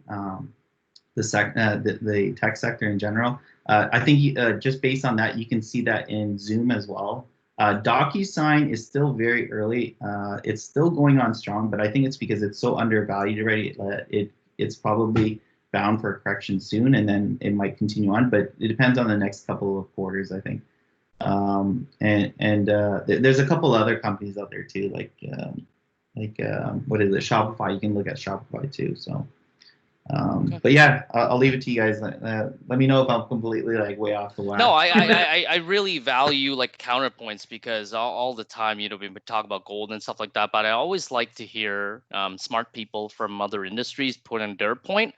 Speaker 2: the tech sector in general. I think just based on that, you can see that in Zoom as well. DocuSign is still very early. It's still going on strong, but I think it's because it's so undervalued already. It's probably bound for a correction soon, and then it might continue on. But it depends on the next couple of quarters, I think. There's a couple other companies out there too, like what is it, Shopify. You can look at Shopify too. So.
Speaker 1: Okay.
Speaker 2: But yeah, I'll leave it to you guys. Let me know if I'm completely like way off the whack.
Speaker 1: No, I really value like counterpoints, because all the time, we talk about gold and stuff like that, but I always like to hear smart people from other industries put in their point.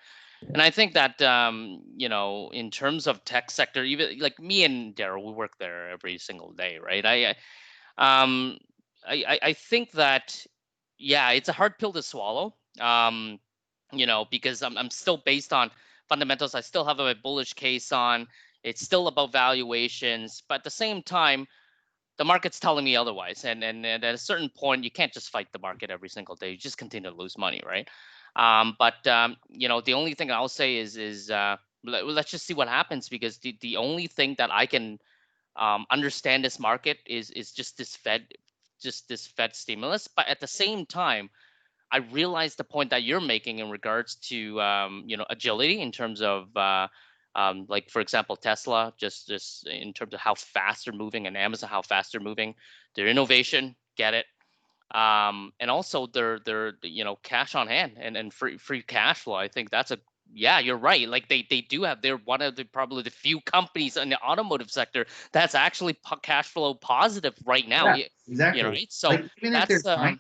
Speaker 1: And I think that in terms of tech sector, even like me and Daryl, we work there every single day, right? I think that, yeah, it's a hard pill to swallow. Because I'm still based on fundamentals. I still have a bullish case on. It's still about valuations, but at the same time, the market's telling me otherwise. And at a certain point, you can't just fight the market every single day. You just continue to lose money, right? But the only thing I'll say is let's just see what happens, because the only thing that I can understand this market is just this Fed stimulus. But at the same time, I realize the point that you're making in regards to agility in terms of like, for example, Tesla, just in terms of how fast they're moving, and Amazon, how fast they're moving, their innovation, get it, and also their cash on hand and free cash flow. I think that's yeah, you're right. Like they do have, they're one of the probably the few companies in the automotive sector that's actually cash flow positive right now.
Speaker 2: Yeah, exactly.
Speaker 1: Right? So
Speaker 2: like even if
Speaker 1: that's
Speaker 2: they're trying,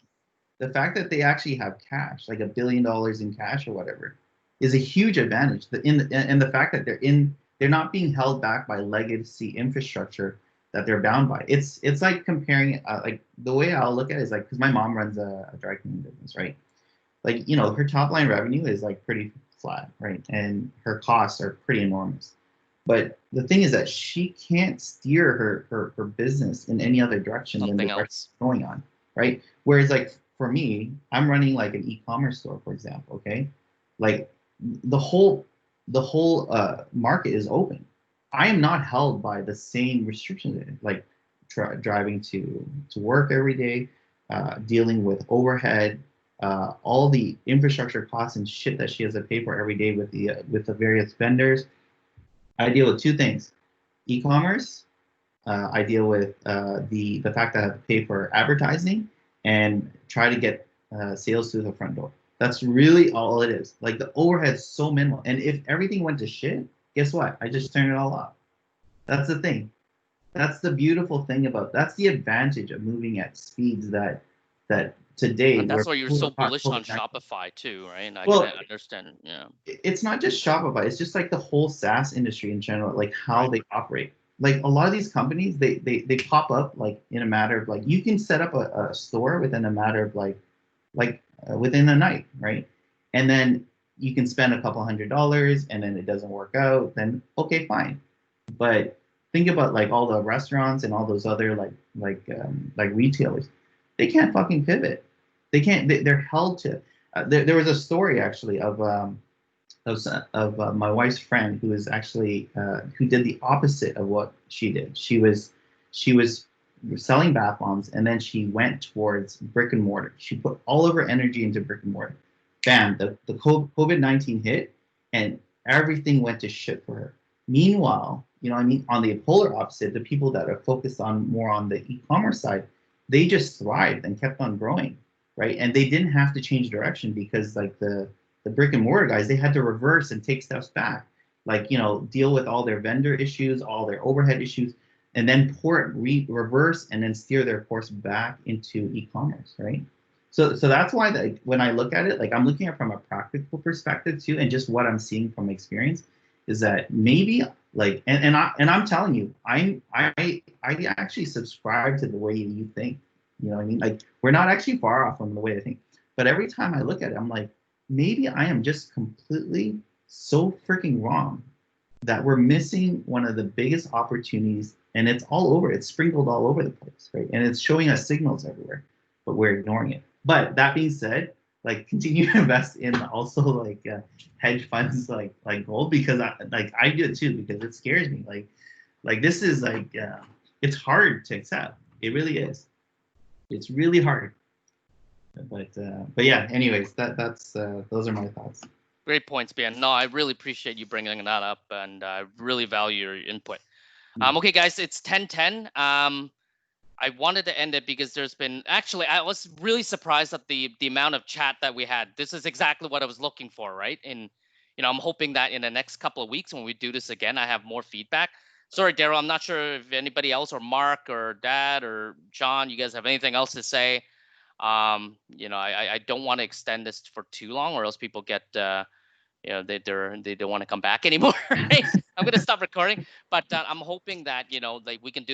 Speaker 2: the fact that they actually have cash, like $1 billion in cash or whatever, is a huge advantage. And the fact that they're not being held back by legacy infrastructure that they're bound by. It's like comparing, like the way I'll look at it is like, because my mom runs a dry cleaning business, right? Like, her top line revenue is like pretty flat, right? And her costs are pretty enormous. But the thing is that she can't steer her business in any other direction than the direction it's going on, right? Whereas like for me, I'm running like an e-commerce store, for example, okay? Like the whole market is open. I am not held by the same restrictions, like driving to work every day, dealing with overhead, all the infrastructure costs and shit that she has to pay for every day with the various vendors. I deal with 2 things: e-commerce. I deal with the fact that I have to pay for advertising and try to get sales through the front door. That's really all it is. Like the overhead's so minimal. And if everything went to shit, guess what? I just turn it all off. That's the thing. That's the beautiful thing that's the advantage of moving at speeds that today.
Speaker 1: And that's why you're so bullish on Shopify too, right? And I can understand. Yeah.
Speaker 2: It's not just Shopify. It's just like the whole SaaS industry in general, like how they operate. like a lot of these companies, they pop up like in a matter of like, you can set up a store within a matter of within a night, right? And then you can spend a couple $100 and then it doesn't work out, then okay, fine. But think about like all the restaurants and all those other like retailers, they can't fucking pivot. They can't. They're held to. There was a story actually of my wife's friend who was actually who did the opposite of what she did. She was selling bath bombs and then she went towards brick and mortar. She put all of her energy into brick and mortar. Bam, the COVID-19 hit and everything went to shit for her. Meanwhile, you know what I mean, on the polar opposite, the people that are focused on more on the e-commerce side, they just thrived and kept on growing, right? And they didn't have to change direction because like the brick and mortar guys, they had to reverse and take steps back, like, you know, deal with all their vendor issues, all their overhead issues, and then reverse and then steer their course back into e-commerce, right? So that's why like when I look at it, like I'm looking at it from a practical perspective too, and just what I'm seeing from experience is that maybe like and I'm telling you, I actually subscribe to the way you think. You know what I mean? Like we're not actually far off from the way I think. But every time I look at it, I'm like, maybe I am just completely so freaking wrong that we're missing one of the biggest opportunities, and it's all over. It's sprinkled all over the place, right? And it's showing us signals everywhere, but we're ignoring it. But that being said, like continue to invest in also like hedge funds like gold, because I do it too, because it scares me. Like this is like it's hard to accept. It really is. It's really hard. But yeah. Anyways, that's those are my thoughts.
Speaker 1: Great points, Ben. No, I really appreciate you bringing that up, and I really value your input. Okay, guys, it's 10:10. I wanted to end it because there's been actually I was really surprised at the amount of chat that we had. This is exactly what I was looking for, right? And you know, I'm hoping that in the next couple of weeks when we do this again, I have more feedback. Sorry, Daryl, I'm not sure if anybody else or Mark or Dad or John, you guys have anything else to say. You know, I don't want to extend this for too long, or else people get you know, they don't want to come back anymore. Right? I'm gonna stop recording, but I'm hoping that, you know, like we can do this